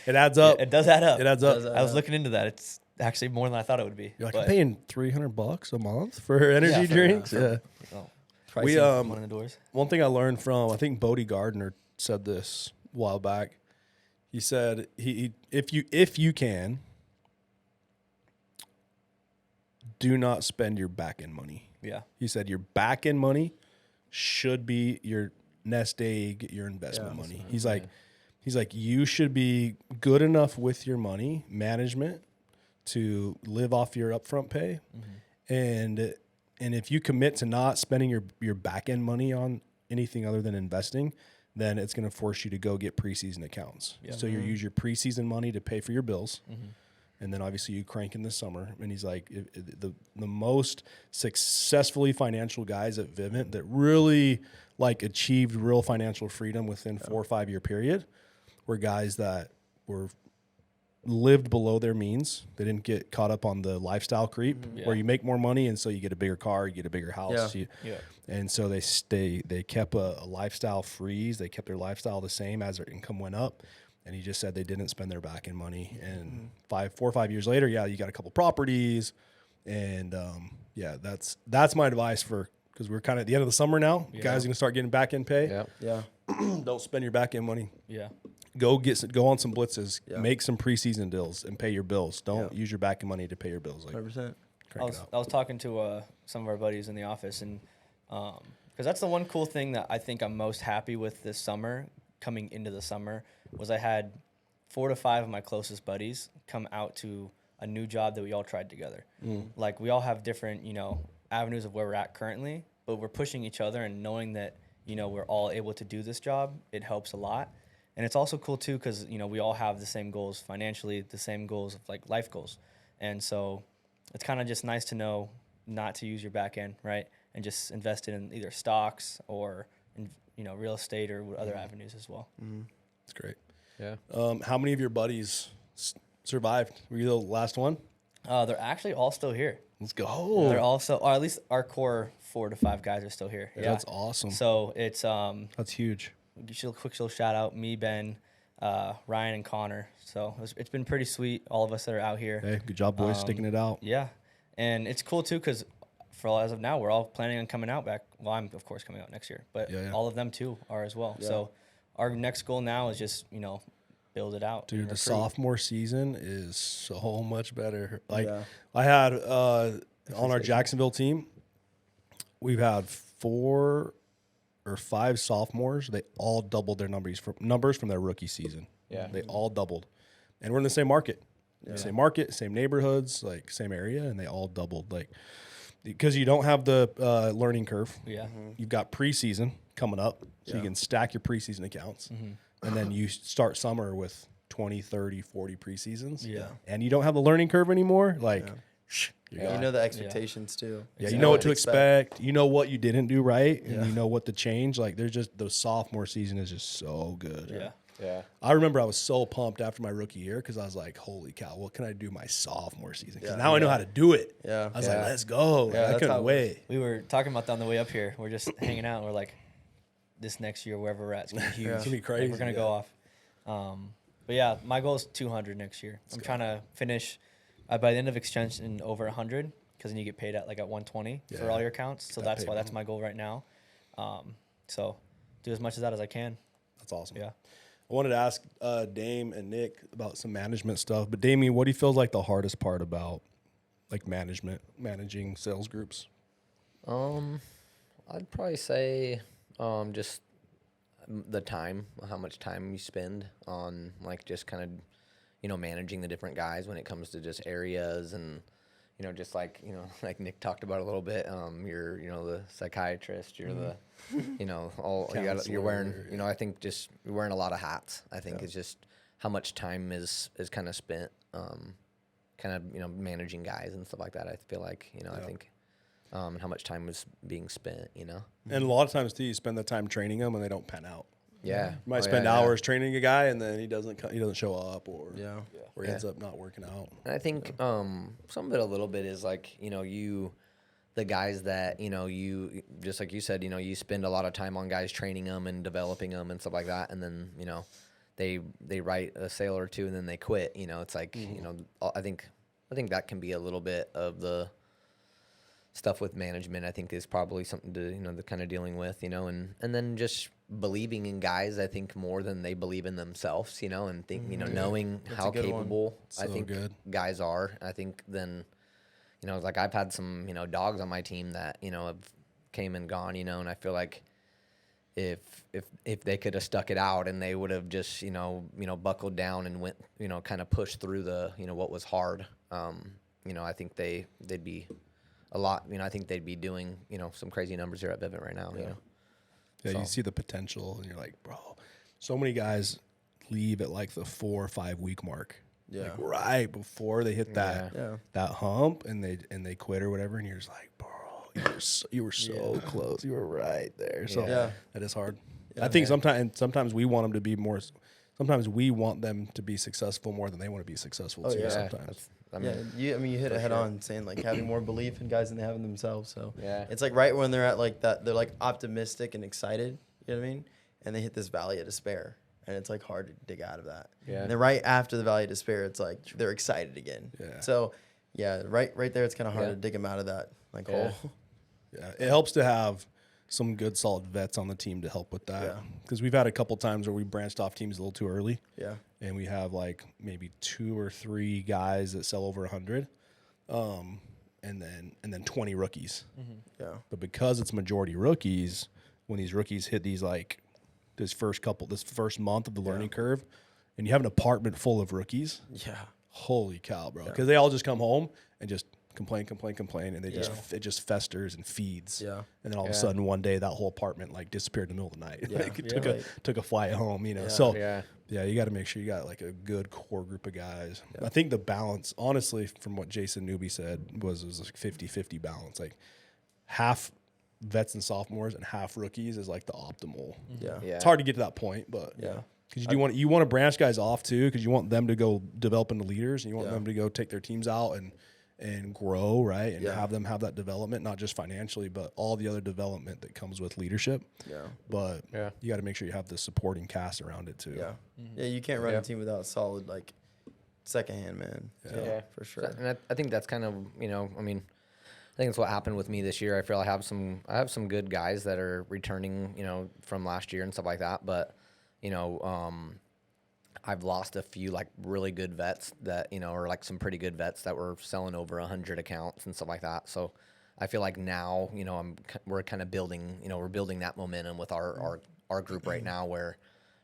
it adds up. It does add up. It adds up. I was looking into that. It's actually more than I thought it would be. You're like, I'm paying $300 a month for energy drinks. We one in the doors. One thing I learned from, I think Bodie Gardner said this a while back. He said, if you can, do not spend your back end money. Yeah. He said your back end money should be your nest egg, your investment money. He's like, you should be good enough with your money management to live off your upfront pay. And if you commit to not spending your back end money on anything other than investing, then it's going to force you to go get preseason accounts. Yeah. So you use your preseason money to pay for your bills. And then obviously you crank in the summer. And he's like, the most successfully financial guys at Vivint that really like achieved real financial freedom within 4 or 5 year period were guys that were lived below their means. They didn't get caught up on the lifestyle creep where you make more money and so you get a bigger car, you get a bigger house. And so they kept a lifestyle freeze. They kept their lifestyle the same as their income went up. And he just said they didn't spend their back end money. And 4 or 5 years later, you got a couple properties. And that's my advice because we're kind of at the end of the summer now. Guys are going to start getting back end pay. Don't spend your back end money. Go on some blitzes, make some preseason deals, and pay your bills. Don't use your back end money to pay your bills. 100%. I was talking to some of our buddies in the office, and because that's the one cool thing that I think I'm most happy with this summer, coming into the summer, was I had 4 to 5 of my closest buddies come out to a new job that we all tried together. Like we all have different, avenues of where we're at currently, but we're pushing each other and knowing that, we're all able to do this job. It helps a lot. And it's also cool too because we all have the same goals financially, the same goals of like life goals, and so it's kind of just nice to know not to use your back end, right, and just invest it in either stocks or in, real estate or other avenues as well. That's great. Yeah. How many of your buddies survived? Were you the last one? They're actually all still here. Let's go. They're also, or at least our core 4 to 5 guys are still here. Yeah. That's awesome. So it's that's huge. Quick little shout out, me, Ben, Ryan, and Connor. So it's been pretty sweet, all of us that are out here. Hey, good job, boys, sticking it out. Yeah, and it's cool too because as of now, we're all planning on coming out back. Well, I'm of course coming out next year, but all of them too are as well. Yeah. So our next goal now is just build it out. Dude, the sophomore season is so much better. Like I had on our Jacksonville team, we've had 4 or 5 sophomores. They all doubled their numbers from their rookie season. Yeah, they all doubled, and we're in the same market, same neighborhoods, like same area, and they all doubled. Like because you don't have the learning curve. Yeah, you've got preseason coming up, so you can stack your preseason accounts, and then you start summer with 20, 30, 40 preseasons. Yeah. And you don't have the learning curve anymore. Like, you're You gone. know the expectations too. Yeah, you know what to expect. You know what you didn't do right, and Yeah. you know what to change. Like, there's just the sophomore season is just so good. Yeah. Yeah. I remember I was so pumped after my rookie year because I was like, "Holy cow! What can I do my sophomore season? Because Yeah. now I know how to do it." Yeah. I was Yeah. like, "Let's go!" Yeah, I that's how couldn't it wait. We were talking about that on the way up here. We're just hanging out. And we're like, this next year, wherever we're at, it's gonna be huge. Yeah. It's gonna be Like, crazy. we're gonna go off. But yeah, my goal is 200 next year. I'm trying to finish by the end of extension over 100 because then you get paid at 120 for Yeah. all your accounts. So that that's paid why that's well. my goal right now. So do as much of that as I can. That's awesome. Yeah. I wanted to ask Dame and Nick about some management stuff. But Damien, what do you feel is like the hardest part about managing sales groups? I'd probably say just the time, how much time you spend on just kind of, managing the different guys when it comes to just areas and, just like Nick talked about a little bit, you're, the psychiatrist, you're the, you're wearing, I think just you're wearing a lot of hats. I think it's just how much time is kind of spent, kind of, managing guys and stuff like that. I feel like, I think, and how much time was being spent, And a lot of times too, you spend the time training them and they don't pan out. Yeah. You might spend hours training a guy and then he doesn't show up or he ends up not working out. And I think some of it a little bit is the guys that, you, just like you said, you spend a lot of time on guys training them and developing them and stuff like that. And then, they write a sale or two and then they quit. It's like, I think that can be a little bit of the stuff with management. I think is probably something to, the kind of dealing with, and then just believing in guys, I think more than they believe in themselves, and think, knowing how capable I think guys are. I think then, I've had some, dogs on my team that, have came and gone, and I feel like if they could have stuck it out and they would have just, buckled down and went, kind of pushed through the, what was hard, I think they'd be a lot, I think they'd be doing, some crazy numbers here at Vivint right now, Yeah, So. you see the potential and you're like, bro, so many guys leave at the 4 or 5 week mark. Yeah. Right before they hit that Yeah. that hump and they quit or whatever, and you're just like, bro, you were so close. You were right there. So that is hard. I think sometimes we want them to be more. Sometimes we want them to be successful more than they want to be successful too. Sometimes. You hit it head on, saying having more belief in guys than they have in themselves. So Yeah. it's right when they're at that, they're optimistic and excited. You know what I mean? And they hit this valley of despair, and it's hard to dig out of that. Yeah. And then right after the valley of despair, it's they're excited again. Yeah. So right there, it's kind of hard to dig them out of that hole. Yeah, it helps to have some good solid vets on the team to help with that. Because we've had a couple times where we branched off teams a little too early. Yeah. And we have maybe 2 or 3 guys that sell over 100, and then 20 rookies. Yeah. But because it's majority rookies, when these rookies hit this first month of the learning curve, and you have an apartment full of rookies, holy cow, bro! Because they all just come home and just complain, and it just festers and feeds. Yeah. And then all of a sudden one day that whole apartment disappeared in the middle of the night. Yeah. Took a flight home, So you got to make sure you got a good core group of guys. I think the balance, honestly, from what Jason Newby said, was 50-50 balance. Half vets and sophomores and half rookies is the optimal. Yeah. It's hard to get to that point, but because you want to branch guys off too, because you want them to go develop into leaders, and you want them to go take their teams out and grow, right? And have them have that development, not just financially, but all the other development that comes with leadership. Yeah. But you got to make sure you have the supporting cast around it too. Yeah. Yeah, you can't run a team without solid second hand man. Yeah, for sure. And I think that's kind of, I think that's what happened with me this year. I feel I have some good guys that are returning, from last year and stuff like that. But, I've lost a few really good vets that, or some pretty good vets that were selling over 100 accounts and stuff like that. So I feel like now, we're kind of building, we're building that momentum with our group right now where,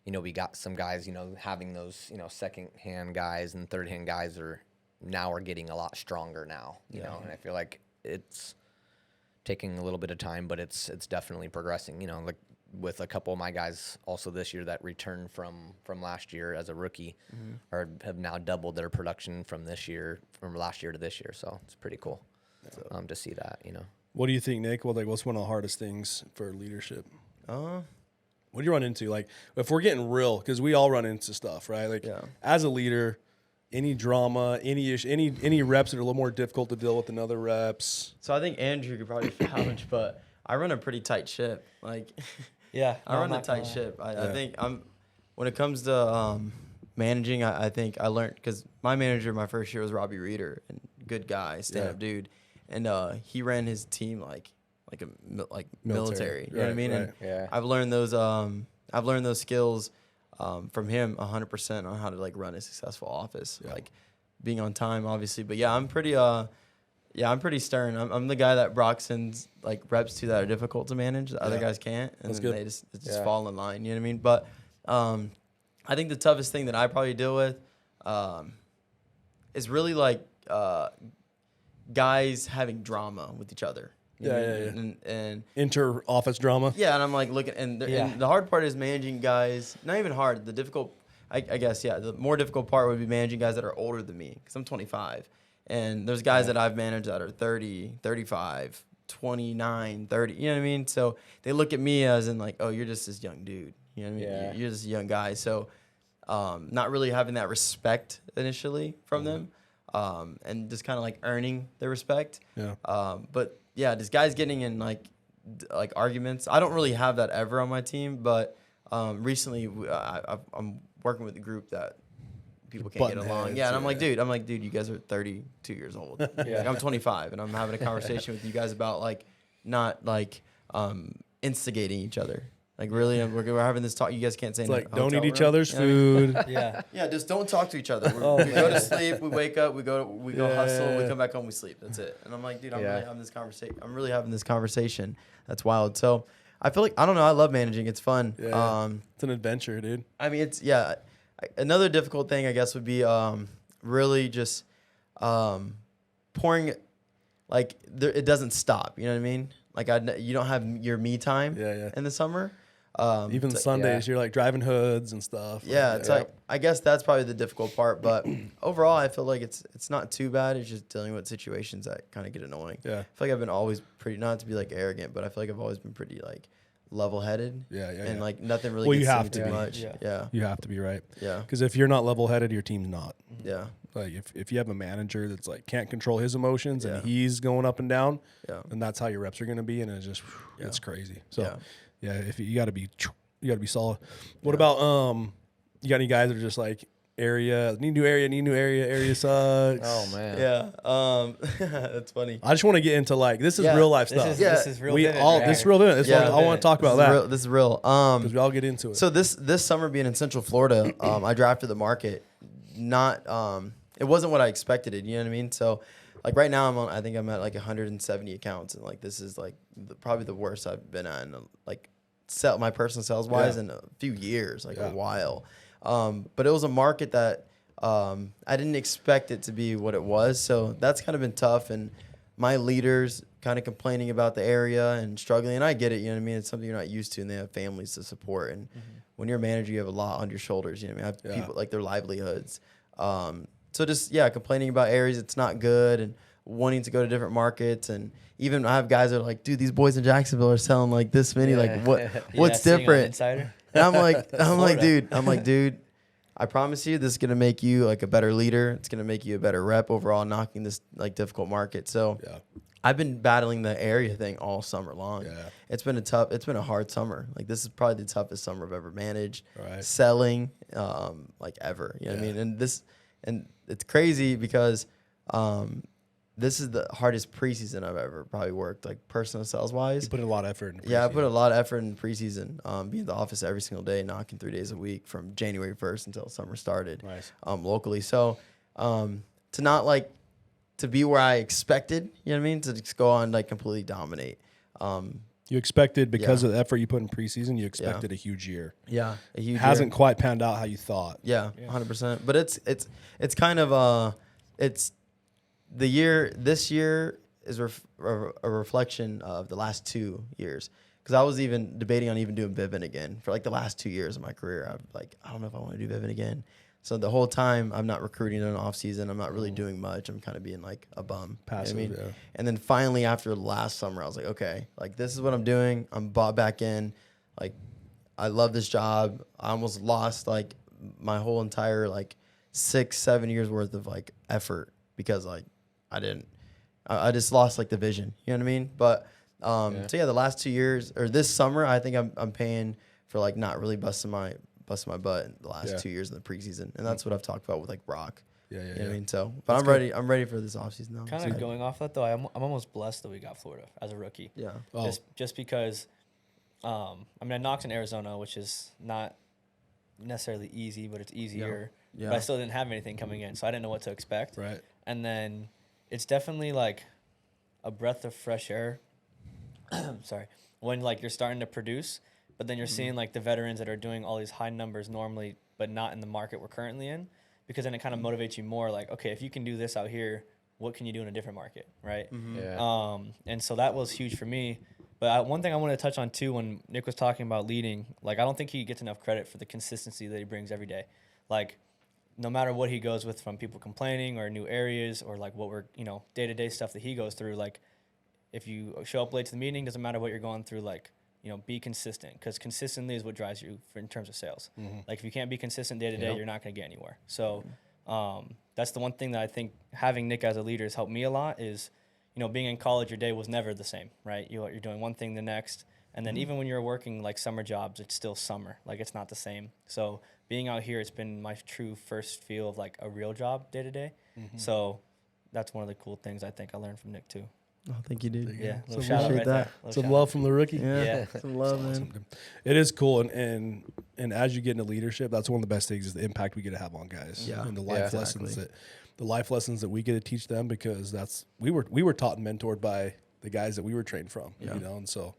we got some guys, having those, second hand guys and third hand guys are getting a lot stronger now, you know, and I feel like it's taking a little bit of time, but it's definitely progressing, with a couple of my guys also this year that returned from last year as a rookie, or have now doubled their production from last year to this year. So it's pretty cool to see that, you know. What do you think, Nick? Well, like, what's one of the hardest things for leadership? Uh, What do you run into? Like, if we're getting real, because we all run into stuff, right? Like, as a leader, any drama, any issue, any reps that are a little more difficult to deal with than other reps. So I think Andrew could probably vouch, but I run a pretty tight ship. Like, Yeah, I run a tight ship. I think when it comes to managing, I think I learned, because my manager my first year was Robbie Reeder, and good guy, stand-up dude, and he ran his team like military. You know what I mean? Right. And I've learned those skills from him 100% on how to like run a successful office, like being on time, obviously. But I'm pretty stern. I'm the guy that Brock sends like reps to that are difficult to manage. The other guys can't, and then they just fall in line. You know what I mean? But I think the toughest thing that I probably deal with is really like guys having drama with each other. And Inter-office drama. Yeah, and I'm like looking, and the hard part is managing guys. Not even hard. The difficult, I guess, the more difficult part would be managing guys that are older than me, because I'm 25. And there's guys that I've managed that are 30, 35, 29, 30. You know what I mean? So they look at me as in like, oh, you're just this young dude. You know what I mean? Yeah. You're just a young guy. So not really having that respect initially from them, and just kind of like earning their respect. Yeah. But yeah, just guys getting in like arguments. I don't really have that ever on my team, but recently I'm working with a group that people can't get along. Heads, And I'm like, dude, you guys are 32 years old. Like, I'm 25, and I'm having a conversation with you guys about like not like instigating each other. Like really, we're having this talk. You guys can't say It's in a like, don't hotel eat each room. other's You know what I mean? food. Yeah. Just don't talk to each other. We go to sleep, we wake up, we go hustle, we come back home, we sleep. That's it. And I'm like, dude, I'm really having this conversation. I'm really having this conversation. That's wild. So I feel like, I don't know, I love managing. It's fun. Yeah. It's an adventure, dude. I mean, another difficult thing, I guess, would be really just pouring, like, it doesn't stop. You know what I mean? Like, you don't have your me time in the summer. Even Sundays, you're like driving hoods and stuff. Yeah, it's like, I guess that's probably the difficult part. But overall, I feel like it's not too bad. It's just dealing with situations that kind of get annoying. Yeah, I feel like I've been always pretty, not to be like arrogant, but I feel like I've always been pretty like level-headed. And like nothing really gets you have too to be. much. Yeah, You have to be, right? Yeah. Because if you're not level-headed, your team's not. Yeah. Like if you have a manager that's like can't control his emotions and he's going up and down, and that's how your reps are going to be, and it's just it's crazy. So if you got to be solid. What about you got any guys that are just like need new area sucks? Oh man. Yeah. That's funny. I just want to get into like this is real life stuff. This is real. This is real. I want to talk about that. This is real. Because we all get into it. So this summer being in Central Florida, I drafted the market. It wasn't what I expected it. You know what I mean? So like right now I think I'm at like 170 accounts, and like this is like probably the worst I've been at in like my personal sales wise in a few years, like a while. But it was a market that I didn't expect it to be what it was. So that's kind of been tough. And my leaders kind of complaining about the area and struggling. And I get it, you know what I mean? It's something you're not used to, and they have families to support. And when you're a manager, you have a lot on your shoulders. You know what I mean? I have people like their livelihoods. So just, complaining about areas it's not good and wanting to go to different markets. And even I have guys that are like, dude, these boys in Jacksonville are selling like this many. Like what's different? Insider. And I'm like, dude, I promise you this is going to make you like a better leader. It's going to make you a better rep overall, knocking this like difficult market. So I've been battling the area thing all summer long. It's been a hard summer. Like this is probably the toughest summer I've ever managed. Selling, like ever. You know what I mean? And it's crazy because this is the hardest preseason I've ever probably worked, like personal sales wise. You put in a lot of effort in preseason. Yeah, I put a lot of effort in preseason, being in the office every single day, knocking 3 days a week from January 1st until summer started. Nice. Locally. So to not like to be where I expected, you know what I mean? To just go on like completely dominate. You expected, because of the effort you put in preseason, you expected a huge year. Yeah, a huge Hasn't year. quite panned out how you thought. Yeah, 100%. But it's kind of it's the year. This year is a reflection of the last 2 years. Because I was even debating on even doing Vivint again for like the last 2 years of my career. I'm like, I don't know if I want to do Vivint again. So the whole time I'm not recruiting in an off season. I'm not really doing much. I'm kind of being like a bum. Passive, you know what I mean? yeah. And then finally after last summer, I was like, okay, like this is what I'm doing. I'm bought back in. Like I love this job. I almost lost like my whole entire like 6-7 years worth of like effort because like I just lost like the vision. You know what I mean? But so yeah, the last 2 years or this summer, I think I'm paying for like not really busting my butt in the last 2 years in the preseason, and that's what I've talked about with like Brock. You know what I mean? So, but I'm ready. I'm ready for this offseason now. Kind of going off that though, I'm almost blessed that we got Florida as a rookie. Yeah. Just because, I mean, I knocked in Arizona, which is not necessarily easy, but it's easier. Yeah. But I still didn't have anything coming in, so I didn't know what to expect. Right. And then it's definitely like a breath of fresh air. Sorry, when like you're starting to produce. But then you're seeing like the veterans that are doing all these high numbers normally, but not in the market we're currently in, because then it kind of motivates you more. Like, okay, if you can do this out here, what can you do in a different market, right? Yeah. And so that was huge for me. But one thing I wanted to touch on too, when Nick was talking about leading, like I don't think he gets enough credit for the consistency that he brings every day. Like, no matter what he goes with, from people complaining or new areas or like what we're day-to-day stuff that he goes through. Like, if you show up late to the meeting, doesn't matter what you're going through. Like, be consistent, because consistently is what drives you in terms of sales. Like if you can't be consistent day to day, you're not going to get anywhere. So that's the one thing that I think having Nick as a leader has helped me a lot is, being in college, your day was never the same, right? You're doing one thing the next. And then even when you're working like summer jobs, it's still summer. Like it's not the same. So being out here, it's been my true first feel of like a real job day to day. So that's one of the cool things I think I learned from Nick too. Oh, thank you, dude. Yeah, So little shout out appreciate right that. there. Little Some shout love out. from the rookie. Yeah. Some love, man. It is cool, and as you get into leadership, that's one of the best things is the impact we get to have on guys. Yeah. And the life lessons that we get to teach them, because we were taught and mentored by the guys that we were trained from. And so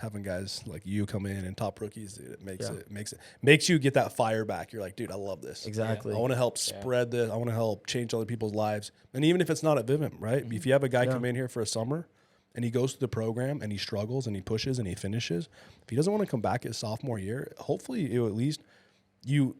having guys like you come in and top rookies, dude, it makes you get that fire back. You're like, dude, I love this. Exactly. I want to help spread this. I want to help change other people's lives. And even if it's not at Vivint, right? If you have a guy come in here for a summer and he goes through the program and he struggles and he pushes and he finishes, if he doesn't want to come back his sophomore year, hopefully at least you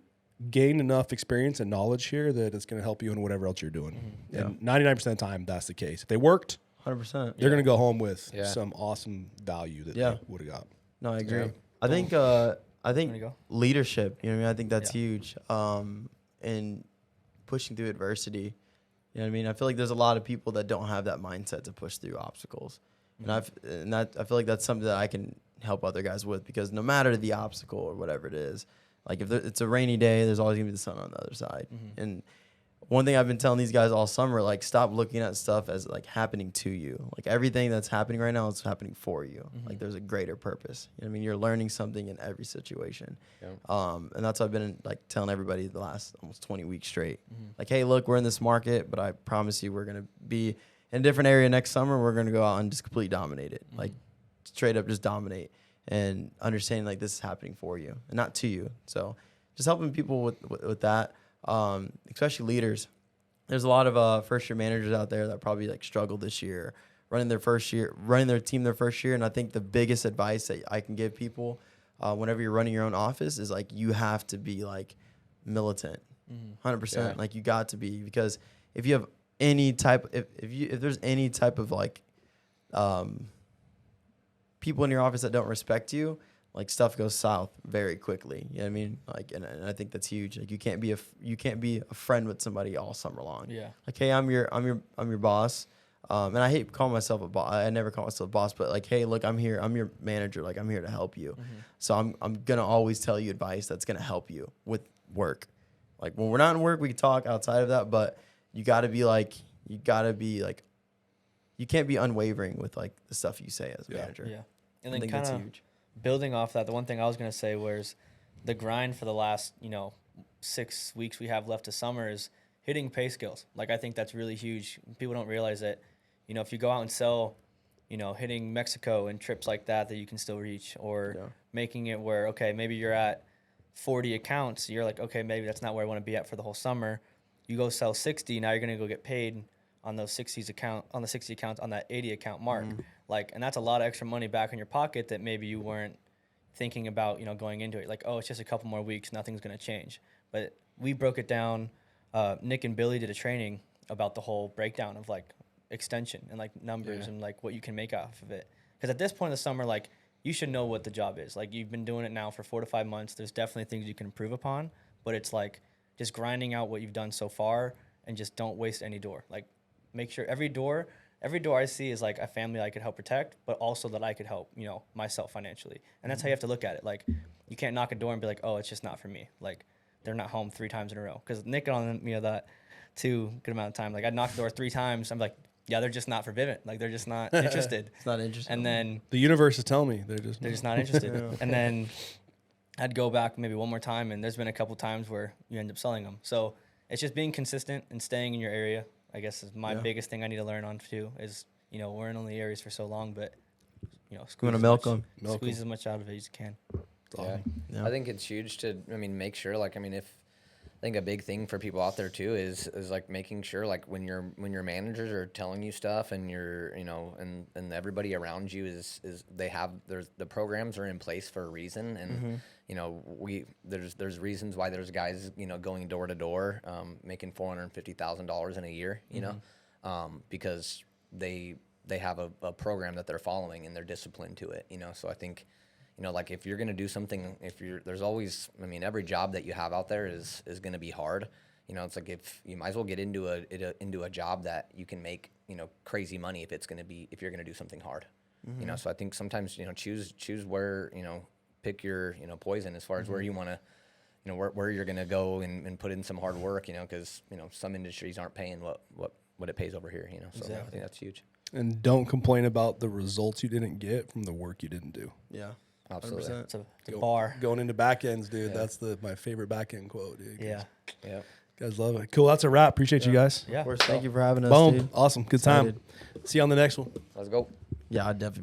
gain enough experience and knowledge here that it's going to help you in whatever else you're doing. And 99% of the time, that's the case. If they worked, 100%. they're going to go home with some awesome value that they would have got. No, I agree. Yeah. I think you go. leadership, you know what I mean? I think that's huge. And pushing through adversity. You know what I mean? I feel like there's a lot of people that don't have that mindset to push through obstacles. And I feel like that's something that I can help other guys with, because no matter the obstacle or whatever it is, like if it's a rainy day, there's always gonna be the sun on the other side. And one thing I've been telling these guys all summer, like, stop looking at stuff as like happening to you. Like everything that's happening right now is happening for you. Like there's a greater purpose. You know what I mean? You're learning something in every situation. And that's what I've been like telling everybody the last almost 20 weeks straight. Like, hey, look, we're in this market, but I promise you we're gonna be in a different area next summer. We're gonna go out and just completely dominate it. Like straight up just dominate, and understanding like this is happening for you and not to you. So just helping people with that. Especially leaders. There's a lot of first year managers out there that probably like struggled this year, running their team their first year. And I think the biggest advice that I can give people whenever you're running your own office is like, you have to be like militant, 100%. Like you got to be, because if you have any type, if there's any type of like people in your office that don't respect you, like stuff goes south very quickly. You know what I mean? Like, and I think that's huge. Like you can't be a friend with somebody all summer long. Yeah. Like, hey, I'm your boss. And I hate calling myself a boss. I never call myself a boss, but like, hey, look, I'm here. I'm your manager. Like I'm here to help you. So I'm going to always tell you advice that's going to help you with work. Like when we're not in work, we can talk outside of that, but you got to be like, you can't be unwavering with like the stuff you say as a manager. Yeah. And I then think kind that's of huge. building off that, the one thing I was going to say was the grind for the last, 6 weeks we have left to summer is hitting pay scales. Like I think that's really huge. People don't realize that, if you go out and sell, hitting Mexico and trips like that you can still reach, or making it where, okay, maybe you're at 40 accounts. You're like, okay, maybe that's not where I want to be at for the whole summer. You go sell 60. Now you're going to go get paid on those 60 accounts, on that 80 account mark, Like, and that's a lot of extra money back in your pocket that maybe you weren't thinking about, going into it. Like, oh, it's just a couple more weeks, nothing's going to change. But we broke it down. Nick and Billy did a training about the whole breakdown of like extension and like numbers and like what you can make off of it. Because at this point in the summer, like, you should know what the job is. Like, you've been doing it now for 4 to 5 months. There's definitely things you can improve upon, but it's like just grinding out what you've done so far and just don't waste any door. Like, make sure every door I see is like a family I could help protect, but also that I could help, myself financially. And that's how you have to look at it. Like, you can't knock a door and be like, oh, it's just not for me. Like, they're not home 3 times in a row. Because Nick got on me of that too, good amount of time. Like, I'd knock the door 3 times. I'm like, yeah, they're just not for Vivint. Like, they're just not interested. It's not interesting. And then The universe is telling me they're just not interested. And then I'd go back maybe one more time, and there's been a couple times where you end up selling them. So it's just being consistent and staying in your area, I guess, is my biggest thing I need to learn on too. Is, we're in only areas for so long, but You wanna milk 'em. Squeeze as much out of it as you can. Yeah. I think it's huge to, make sure, like, I think a big thing for people out there too is like making sure, like, when your managers are telling you stuff and you're, and everybody around you is the programs are in place for a reason. And, there's reasons why there's guys, going door to door, making $450,000 in a year, because they have a program that they're following and they're disciplined to it, So I think, like, if you're going to do something, there's always, every job that you have out there is going to be hard. It's like, if you might as well get into a job that you can make, crazy money if you're going to do something hard. So I think sometimes, choose where, pick your, poison as far as where you want to, where you're going to go and put in some hard work, because, some industries aren't paying what it pays over here, So I think that's huge. And don't complain about the results you didn't get from the work you didn't do. Yeah. Absolutely. 100%. It's a bar. Going into backends, dude. That's my favorite backend quote, dude. Yeah. Yeah. Guys love it. Cool. That's a wrap. Appreciate you guys. Yeah. Of course, thank you for having us, Boom. dude. Awesome. Good time. Excited. See you on the next one. Let's go. Yeah, I'd definitely